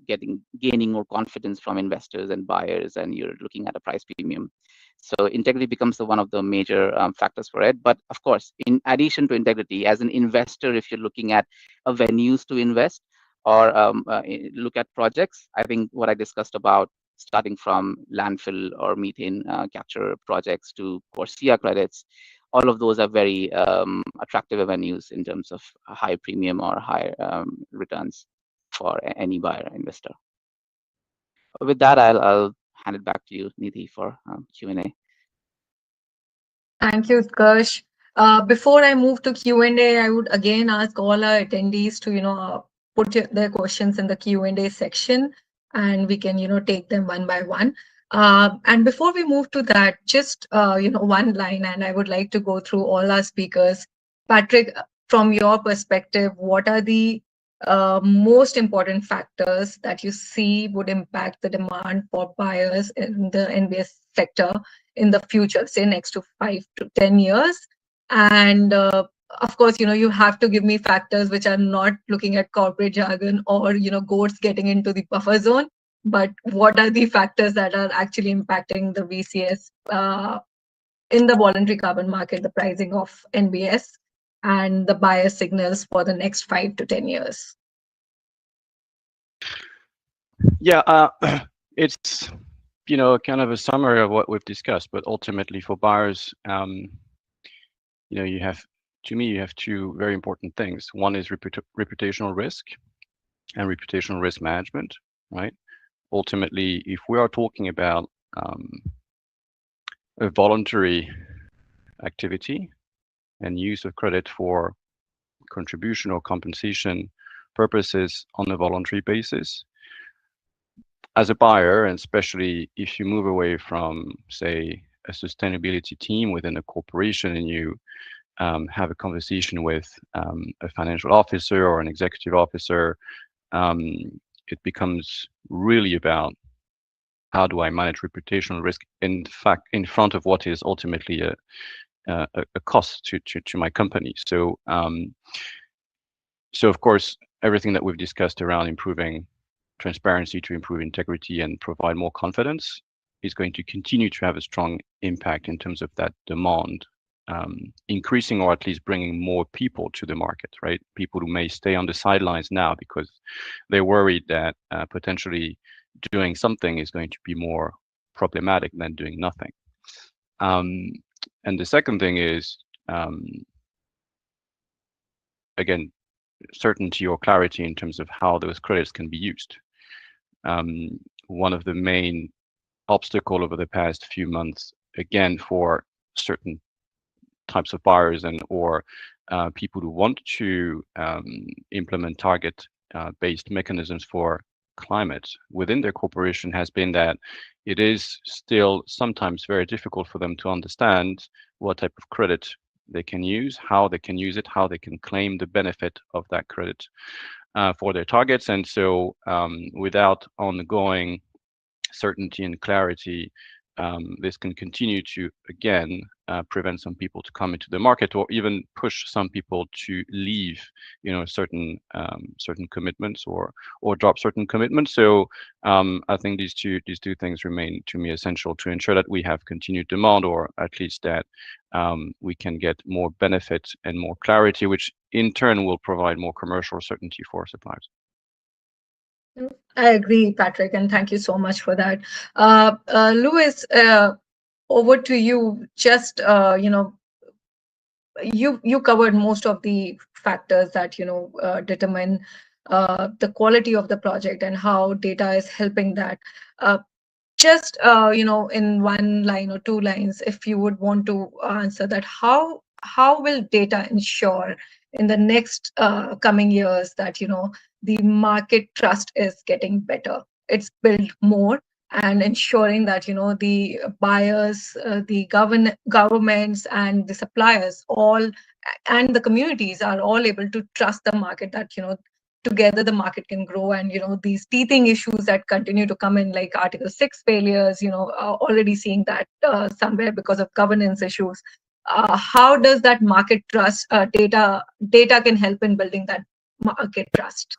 gaining more confidence from investors and buyers, and you're looking at a price premium. So integrity becomes one of the major factors for it. But of course, in addition to integrity, as an investor, if you're looking at venues to invest or look at projects, I think what I discussed about starting from landfill or methane capture projects to CORSIA credits, all of those are very attractive avenues in terms of a high premium or high returns for any buyer investor. with that, I'll hand it back to you, Nidhi, for Q&A. Thank you, Utkarsh. Before I move to Q&A, I would again ask all our attendees to, put their questions in the Q&A section, and we can, take them one by one. And before we move to that, just, one line, and I would like to go through all our speakers. Patrick, from your perspective, what are the most important factors that you see would impact the demand for buyers in the NBS sector in the future, say next to 5 to 10 years? And of course, you have to give me factors which are not looking at corporate jargon or, goats getting into the buffer zone, but what are the factors that are actually impacting the VCS in the voluntary carbon market, the pricing of NBS and the buyer signals for the next 5 to 10 years? Yeah, it's kind of a summary of what we've discussed, but ultimately for buyers, you have two very important things. One is reputational risk and reputational risk management, right? Ultimately, if we are talking about a voluntary activity and use of credit for contribution or compensation purposes on a voluntary basis, as a buyer, and especially if you move away from, say, a sustainability team within a corporation and you have a conversation with a financial officer or an executive officer, it becomes really about how do I manage reputational risk, in fact, in front of what is ultimately a cost to my company. So of course, everything that we've discussed around improving transparency to improve integrity and provide more confidence is going to continue to have a strong impact in terms of that demand, increasing or at least bringing more people to the market, right? People who may stay on the sidelines now because they're worried that potentially doing something is going to be more problematic than doing nothing. And the second thing is, again, certainty or clarity in terms of how those credits can be used. One of the main obstacles over the past few months, again, for certain types of buyers and or people who want to implement target-based mechanisms for climate within their corporation, has been that it is still sometimes very difficult for them to understand what type of credit they can use, how they can use it, how they can claim the benefit of that credit for their targets. And so without ongoing certainty and clarity, this can continue to, again, prevent some people to come into the market, or even push some people to leave, certain commitments or drop certain commitments. So I think these two things remain, to me, essential to ensure that we have continued demand, or at least that we can get more benefit and more clarity, which in turn will provide more commercial certainty for suppliers. I agree, Patrick, and thank you so much for that. Louis, over to you. Just you covered most of the factors that determine the quality of the project and how data is helping that. Just in one line or two lines, if you would want to answer that, how will data ensure in the next coming years that the market trust is getting better, it's built more, and ensuring that the buyers, the governments and the suppliers all and the communities are all able to trust the market, that together the market can grow, and these teething issues that continue to come in, like Article 6 failures, are already seeing that somewhere because of governance issues. How does that market trust data can help in building that market trust?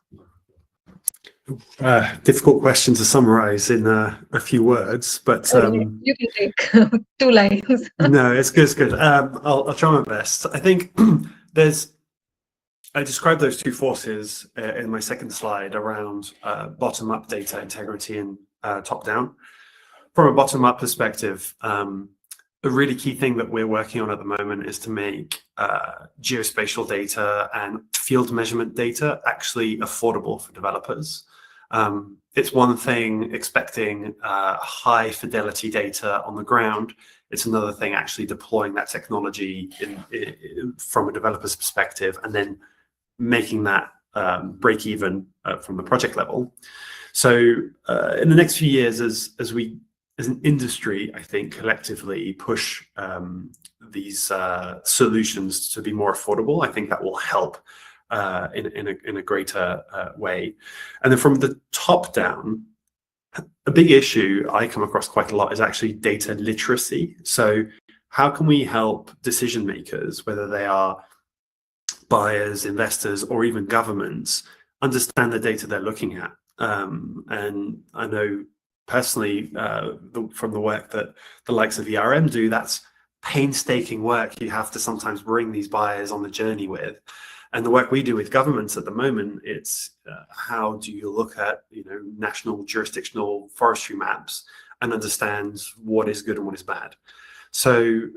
Difficult question to summarize in a few words, but you can take 2 lines. No, it's good. It's good. I'll try my best. I think I described those two forces in my second slide around bottom-up data integrity and top-down. From a bottom-up perspective, a really key thing that we're working on at the moment is to make geospatial data and field measurement data actually affordable for developers. It's one thing expecting high fidelity data on the ground. It's another thing actually deploying that technology from a developer's perspective, and then making that break even from the project level. So in the next few years, as an industry, I think collectively push these solutions to be more affordable, I think that will help in a greater way. And then from the top down, a big issue I come across quite a lot is actually data literacy. So how can we help decision makers, whether they are buyers, investors, or even governments, understand the data they're looking at? And I know personally from the work that the likes of ERM do, that's painstaking work you have to sometimes bring these buyers on the journey with. And the work we do with governments at the moment, it's how do you look at national jurisdictional forestry maps and understand what is good and what is bad. So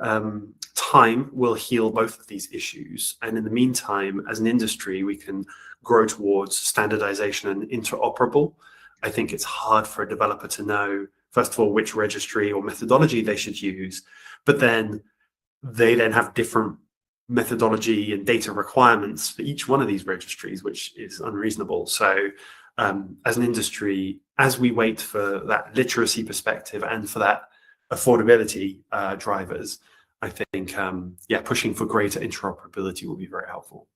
time will heal both of these issues. And in the meantime, as an industry, we can grow towards standardization and interoperable. I think it's hard for a developer to know, first of all, which registry or methodology they should use, but then they then have different methodology and data requirements for each one of these registries, which is unreasonable. So as an industry, as we wait for that literacy perspective and for that affordability drivers, I think pushing for greater interoperability will be very helpful.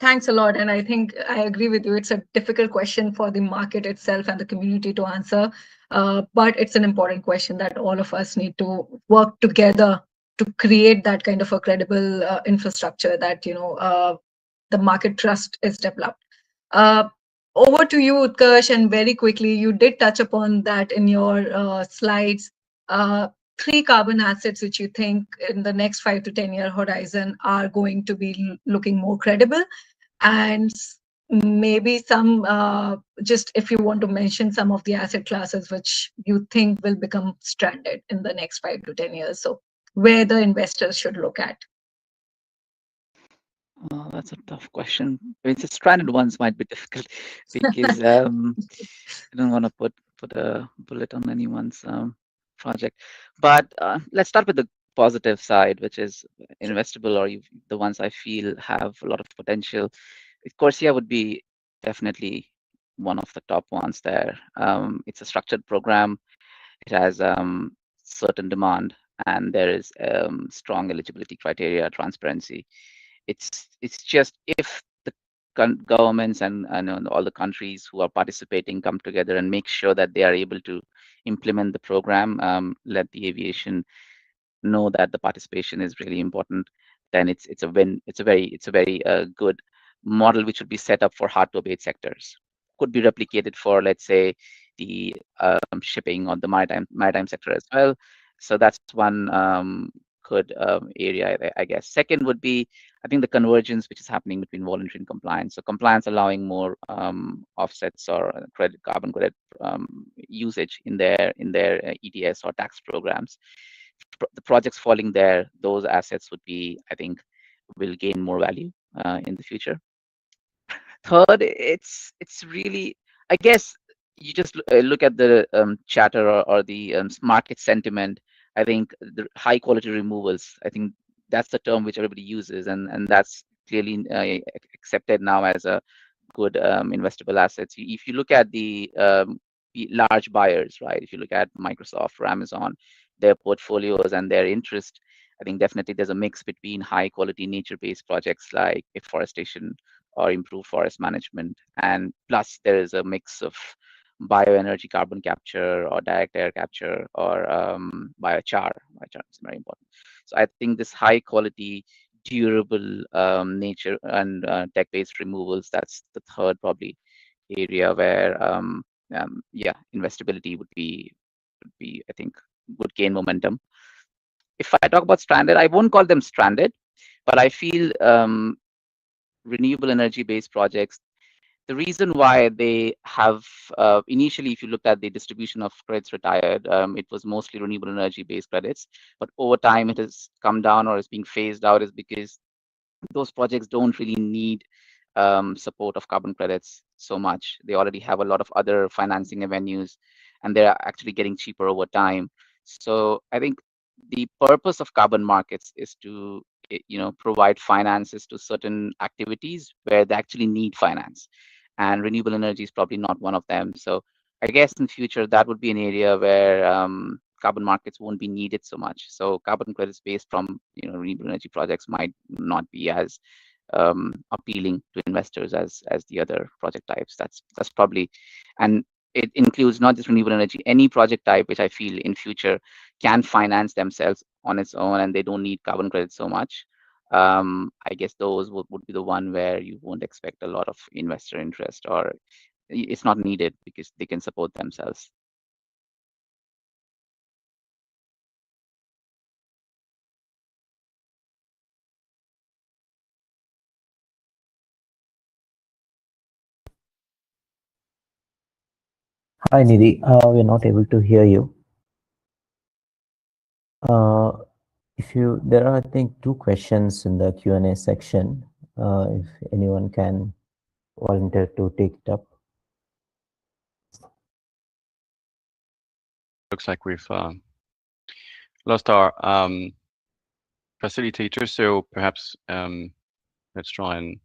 Thanks a lot, and I think I agree with you. It's a difficult question for the market itself and the community to answer, but it's an important question that all of us need to work together to create that kind of a credible infrastructure that the market trust is developed. Over to you, Utkarsh, and very quickly, you did touch upon that in your slides. 3 carbon assets which you think in the next 5 to 10 year horizon are going to be looking more credible, and maybe some just if you want to mention some of the asset classes which you think will become stranded in the next 5 to 10 years, so where the investors should look at. Oh, that's a tough question. I mean, the stranded ones might be difficult because I don't want to put a bullet on anyone's project. But let's start with the positive side, which is investable, or the ones I feel have a lot of potential. CORSIA would be definitely one of the top ones there. It's a structured program. It has certain demand, and there is strong eligibility criteria, transparency. It's just if the governments and all the countries who are participating come together and make sure that they are able to implement the program, let the aviation know that the participation is really important, then it's a win. It's a very good model which would be set up for hard to abate sectors. Could be replicated for, let's say, the shipping or the maritime sector as well. So that's one good area, I guess. Second would be, I think, the convergence which is happening between voluntary and compliance. So compliance allowing more offsets or carbon credit usage in their ETS or tax programs. The projects falling there, those assets would be, I think, will gain more value in the future. Third, it's really, I guess, you just look at the chatter or the market sentiment. I think the high quality removals, I think that's the term which everybody uses, and that's clearly accepted now as a good investable assets. If you look at the large buyers, right? If you look at Microsoft or Amazon, their portfolios and their interest, I think definitely there's a mix between high quality nature-based projects like afforestation or improved forest management, and plus there is a mix of bioenergy, carbon capture, or direct air capture, or biochar. Biochar is very important. So I think this high quality, durable nature and tech-based removals, that's the third probably area where investability would be I think would gain momentum. If I talk about stranded, I won't call them stranded, but I feel renewable energy based projects, the reason why they have initially, if you looked at the distribution of credits retired, it was mostly renewable energy based credits, but over time it has come down or is being phased out, is because those projects don't really need support of carbon credits so much. They already have a lot of other financing avenues, and they're actually getting cheaper over time. So I think the purpose of carbon markets is to provide finances to certain activities where they actually need finance, and renewable energy is probably not one of them. So I guess in future that would be an area where carbon markets won't be needed so much. So carbon credits based from renewable energy projects might not be as appealing to investors as the other project types. That's probably, and it includes not just renewable energy, any project type which I feel in future can finance themselves on its own and they don't need carbon credits so much. I guess those would be the one where you won't expect a lot of investor interest, or it's not needed because they can support themselves. Hi, Nidhi. We're not able to hear you. There are, I think, 2 questions in the Q&A section. If anyone can volunteer to take it up. Looks like we've lost our facilitator, so perhaps let's try and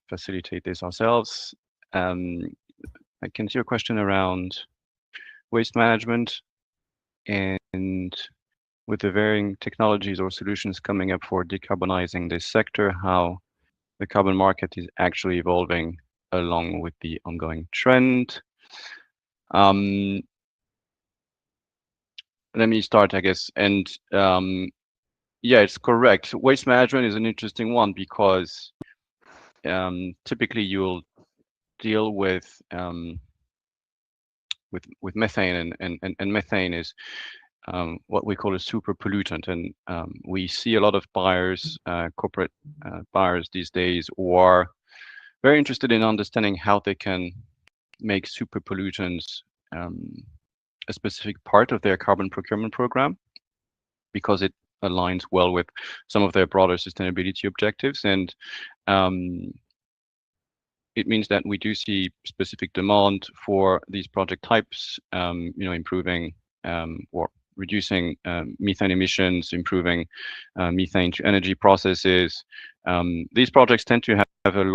facilitate this ourselves. I can see a question around waste management, and with the varying technologies or solutions coming up for decarbonizing this sector, how the carbon market is actually evolving along with the ongoing trend. Let me start, I guess. And yeah, it's correct. Waste management is an interesting one because typically you'll deal with methane, and methane is what we call a super pollutant, and we see a lot of buyers, corporate buyers these days, who are very interested in understanding how they can make super pollutants a specific part of their carbon procurement program, because it aligns well with some of their broader sustainability objectives. And it means that we do see specific demand for these project types, improving or reducing methane emissions, improving methane to energy processes. These projects tend to have a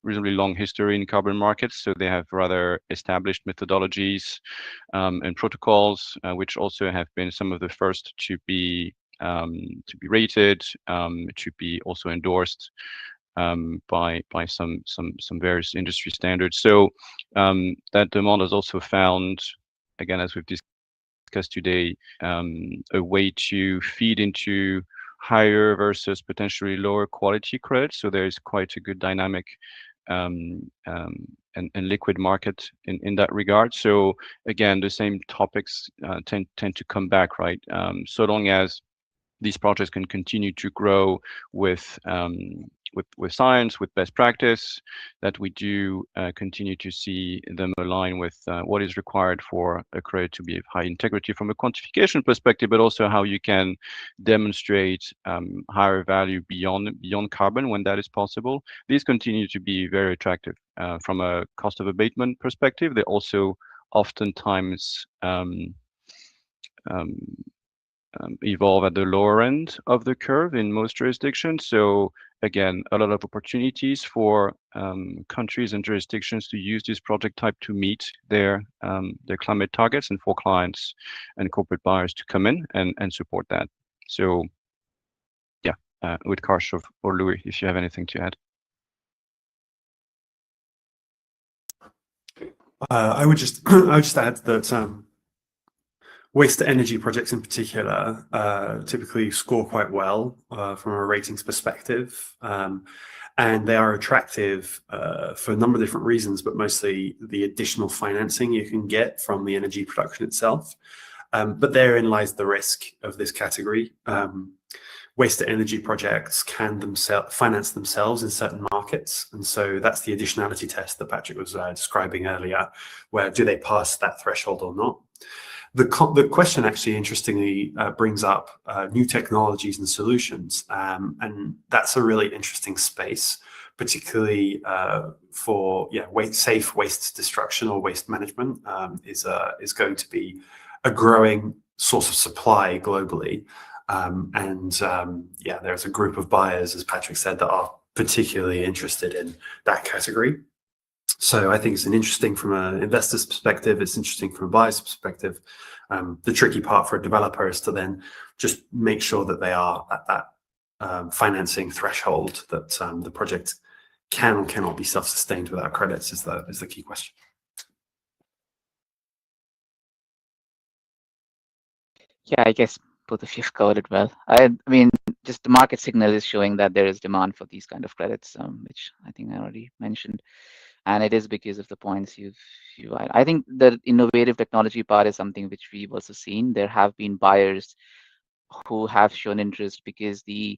reasonably long history in carbon markets, so they have rather established methodologies and protocols, which also have been some of the first to be rated, to be also endorsed by some various industry standards. So that demand has also found, again, as we've discussed today, a way to feed into higher versus potentially lower quality credits. So there is quite a good dynamic and liquid market in that regard. So again, the same topics tend to come back, right? So long as these projects can continue to grow with science, with best practice, that we do continue to see them align with what is required for a credit to be of high integrity from a quantification perspective, but also how you can demonstrate higher value beyond carbon when that is possible. These continue to be very attractive from a cost of abatement perspective. They also oftentimes evolve at the lower end of the curve in most jurisdictions. So again, a lot of opportunities for countries and jurisdictions to use this project type to meet their climate targets, and for clients and corporate buyers to come in and support that. So yeah, with Karsh or Louis, if you have anything to add. I would just add that waste to energy projects in particular typically score quite well from a ratings perspective, and they are attractive for a number of different reasons, but mostly the additional financing you can get from the energy production itself. But therein lies the risk of this category. Waste to energy projects can finance themselves in certain markets, and so that's the additionality test that Patrick was describing earlier, where do they pass that threshold or not. The question actually interestingly brings up new technologies and solutions, and that's a really interesting space, particularly for safe waste destruction or waste management is going to be a growing source of supply globally, there's a group of buyers, as Patrick said, that are particularly interested in that category. So I think it's interesting from an investor's perspective, it's interesting from a buyer's perspective. The tricky part for a developer is to then just make sure that they are at that financing threshold, that the project can or cannot be self-sustained without credits is the key question. Yeah, I guess both of you've covered it well. I mean, just the market signal is showing that there is demand for these kind of credits, which I think I already mentioned. And it is because of the points I think the innovative technology part is something which we've also seen. There have been buyers who have shown interest because the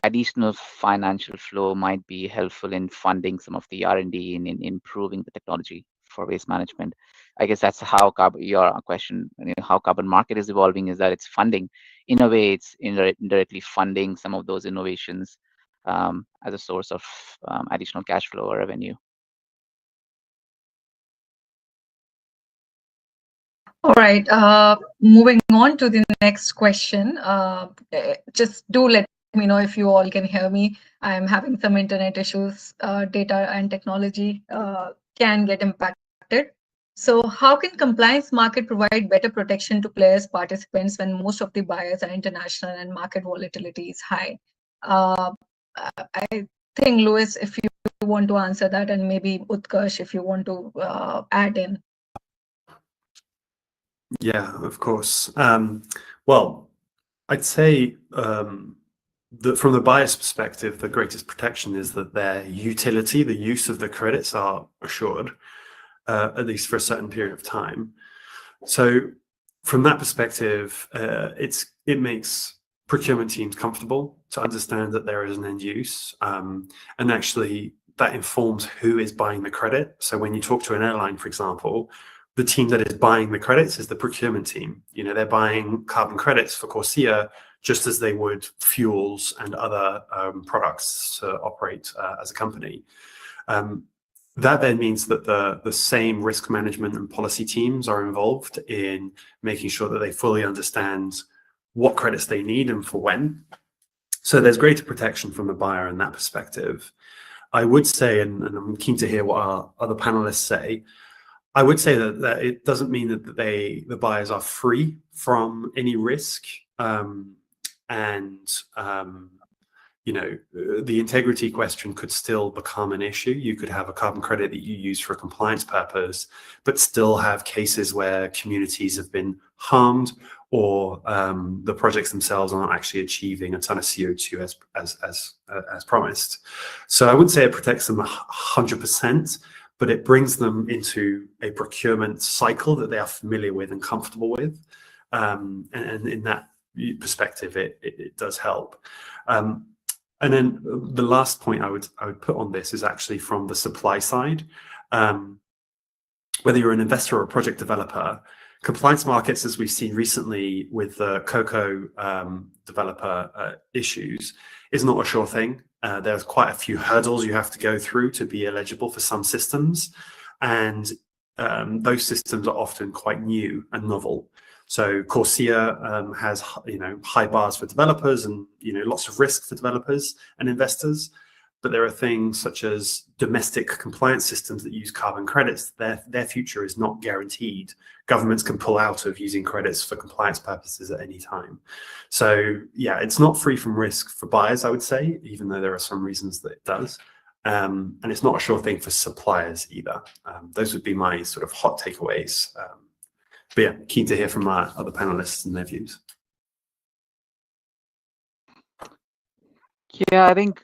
additional financial flow might be helpful in funding some of the R&D and in improving the technology for waste management. I guess that's how your question, how carbon market is evolving, is that it's funding. In a way, it's indirectly funding some of those innovations as a source of additional cash flow or revenue. All right, moving on to the next question. Just do let me know if you all can hear me. I'm having some internet issues. Data and technology can get impacted. So how can compliance market provide better protection to players, participants, when most of the buyers are international and market volatility is high? I think, Louis, if you want to answer that, and maybe Utkarsh, if you want to add in. Yeah, of course. Well, I'd say that from the buyer's perspective, the greatest protection is that their utility, the use of the credits, are assured, at least for a certain period of time. So from that perspective, it makes procurement teams comfortable to understand that there is an end use, and actually that informs who is buying the credit. So when you talk to an airline, for example, the team that is buying the credits is the procurement team. They're buying carbon credits for CORSIA just as they would fuels and other products to operate as a company. That then means that the same risk management and policy teams are involved in making sure that they fully understand what credits they need and for when. So there's greater protection from the buyer in that perspective. I would say, and I'm keen to hear what our other panelists say, I would say that it doesn't mean that the buyers are free from any risk, the integrity question could still become an issue. You could have a carbon credit that you use for a compliance purpose, but still have cases where communities have been harmed, or the projects themselves are not actually achieving a ton of CO2 as promised. So I wouldn't say it protects them 100%, but it brings them into a procurement cycle that they are familiar with and comfortable with. And in that perspective, it does help. And then the last point I would put on this is actually from the supply side. Whether you're an investor or a project developer, compliance markets, as we've seen recently with the cocoa developer issues, is not a sure thing. There's quite a few hurdles you have to go through to be eligible for some systems, and those systems are often quite new and novel. So CORSIA has high bars for developers and lots of risk for developers and investors, but there are things such as domestic compliance systems that use carbon credits. Their future is not guaranteed. Governments can pull out of using credits for compliance purposes at any time. So yeah, it's not free from risk for buyers, I would say, even though there are some reasons that it does. And it's not a sure thing for suppliers either. Those would be my sort of hot takeaways. But yeah, keen to hear from our other panelists and their views. Yeah, I think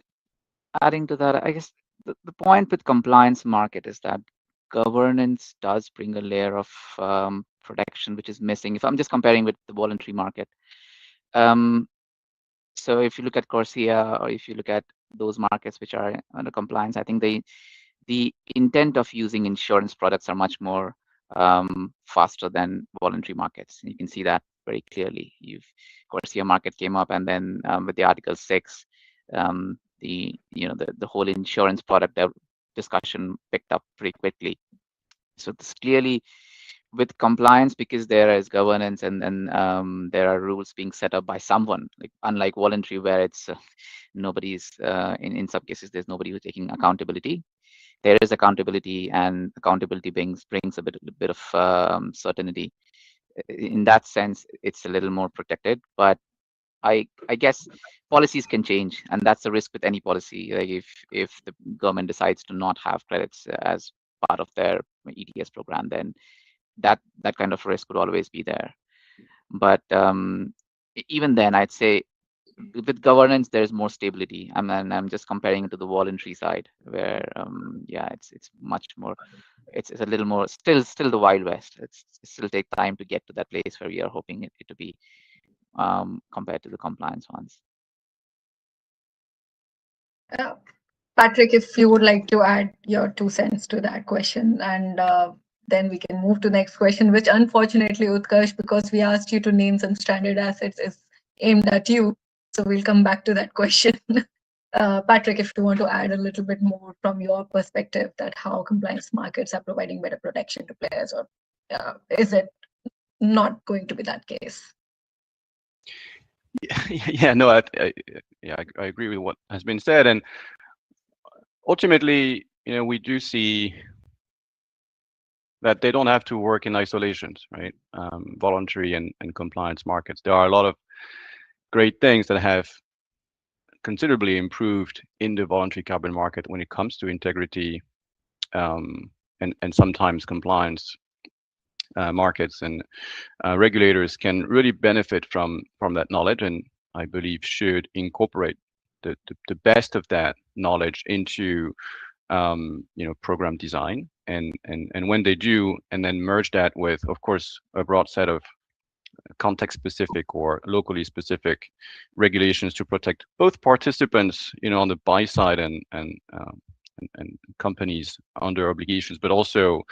adding to that, I guess the point with compliance market is that governance does bring a layer of protection which is missing. If I'm just comparing with the voluntary market. So if you look at CORSIA, or if you look at those markets which are under compliance, I think the intent of using insurance products are much more faster than voluntary markets. You can see that very clearly. Corsia market came up, and then with the Article 6, the whole insurance product discussion picked up pretty quickly. So this clearly, with compliance, because there is governance, and then there are rules being set up by someone, like unlike voluntary, where it's nobody's in some cases there's nobody who's taking accountability. There is accountability, and accountability brings a bit of certainty. In that sense, it's a little more protected, but I guess policies can change, and that's the risk with any policy. Like if the government decides to not have credits as part of their ETS program, then that kind of risk would always be there. But even then, I'd say with governance, there's more stability. I'm just comparing it to the voluntary side, where yeah, it's much more. It's a little more still the Wild West. It still take time to get to that place where we are hoping it to be, compared to the compliance ones. Patrick, if you would like to add your 2 cents to that question, and then we can move to the next question, which unfortunately, Utkarsh, because we asked you to name some stranded assets, is aimed at you. So we'll come back to that question. Patrick, if you want to add a little bit more from your perspective, that how compliance markets are providing better protection to players, or is it not going to be that case? Yeah, no, I agree with what has been said, and ultimately, we do see that they don't have to work in isolations, right? Voluntary and compliance markets. There are a lot of great things that have considerably improved in the voluntary carbon market when it comes to integrity and sometimes compliance markets, and regulators can really benefit from that knowledge, and I believe should incorporate the best of that knowledge into program design, and when they do, and then merge that with, of course, a broad set of context specific or locally specific regulations to protect both participants, on the buy side and companies under obligations, but also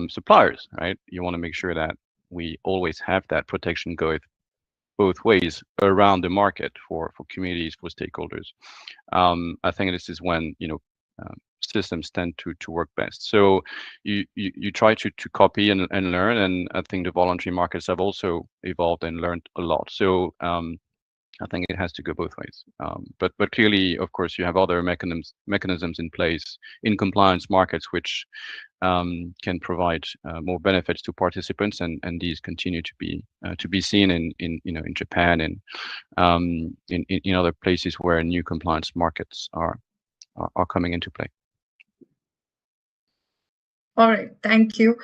suppliers, right? You want to make sure that we always have that protection go both ways around the market for communities, for stakeholders. I think this is when systems tend to work best. So you try to copy and learn, and I think the voluntary markets have also evolved and learned a lot. So I think it has to go both ways. But clearly, of course, you have other mechanisms in place in compliance markets which can provide more benefits to participants, and these continue to be seen in Japan and in other places where new compliance markets are coming into play. All right, thank you.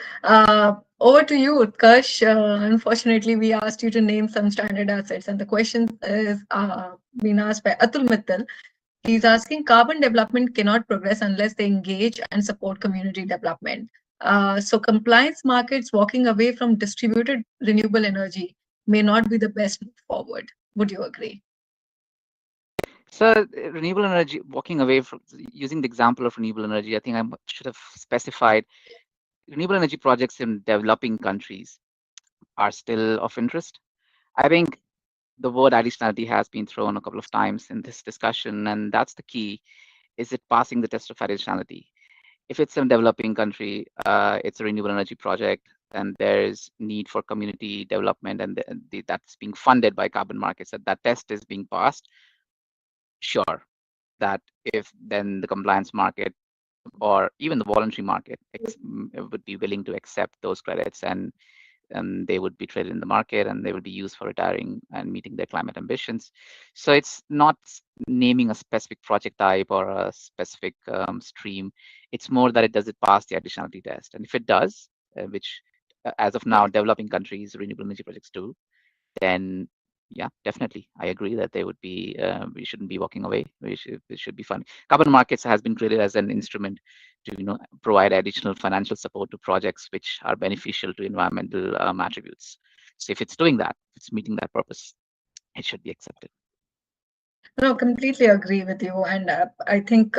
Over to you, Utkarsh. Unfortunately, we asked you to name some stranded assets, and the question is being asked by Atul Mittal. He's asking, carbon development cannot progress unless they engage and support community development. So compliance markets walking away from distributed renewable energy may not be the best move forward. Would you agree? So renewable energy, walking away from, using the example of renewable energy, I think I should have specified renewable energy projects in developing countries are still of interest. I think the word additionality has been thrown a couple of times in this discussion, and that's the key. Is it passing the test of additionality? If it's a developing country, it's a renewable energy project, and there's need for community development, and that's being funded by carbon markets, that test is being passed. Sure, that if then the compliance market or even the voluntary market would be willing to accept those credits, and they would be traded in the market, and they would be used for retiring and meeting their climate ambitions. So it's not naming a specific project type or a specific stream. It's more that does it pass the additionality test, and if it does, which as of now developing countries renewable energy projects do, then yeah, definitely, I agree that they would be. We shouldn't be walking away. It should be fun. Carbon markets has been created as an instrument to provide additional financial support to projects which are beneficial to environmental attributes. So if it's doing that, if it's meeting that purpose, it should be accepted. No, completely agree with you. And I think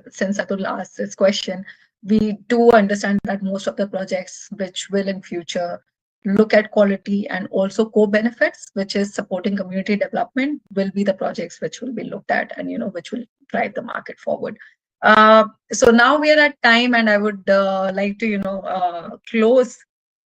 since Atul asked this question, we do understand that most of the projects which will in future look at quality and also co-benefits, which is supporting community development, will be the projects which will be looked at and, which will drive the market forward. So now we are at time, and I would like to, close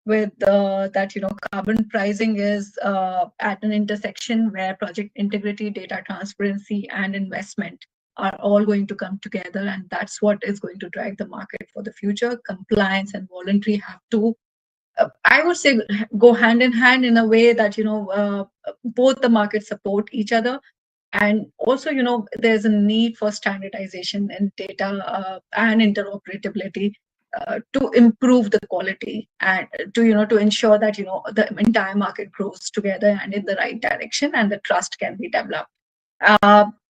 with that, carbon pricing is at an intersection where project integrity, data transparency, and investment are all going to come together, and that's what is going to drive the market for the future. Compliance and voluntary have to, I would say, go hand in hand in a way that, both the markets support each other. And also, there's a need for standardization in data and interoperability to improve the quality and to ensure that, the entire market grows together and in the right direction, and the trust can be developed.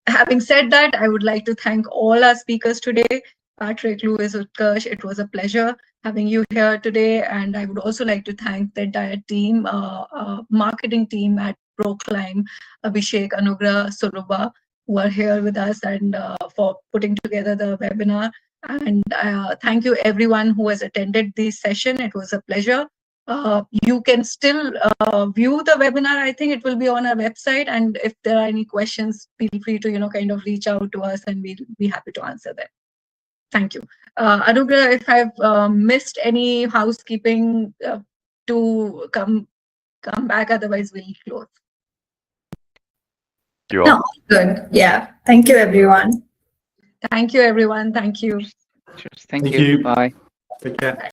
Having said that, I would like to thank all our speakers today. Patrick, Louis, Utkarsh, it was a pleasure having you here today. And I would also like to thank the entire team, marketing team at Proclaim, Abhishek, Anugrah, Suruba, who are here with us, and for putting together the webinar. And thank you everyone who has attended this session. It was a pleasure. You can still view the webinar. I think it will be on our website. And if there are any questions, feel free to, kind of reach out to us, and we'll be happy to answer them. Thank you. Anugrah, if I've missed any housekeeping to come back, otherwise we'll close. You all. No, good. Yeah. Thank you, everyone. Thank you, everyone. Thank you. Cheers. Thank Thank you. you. Bye. Take care.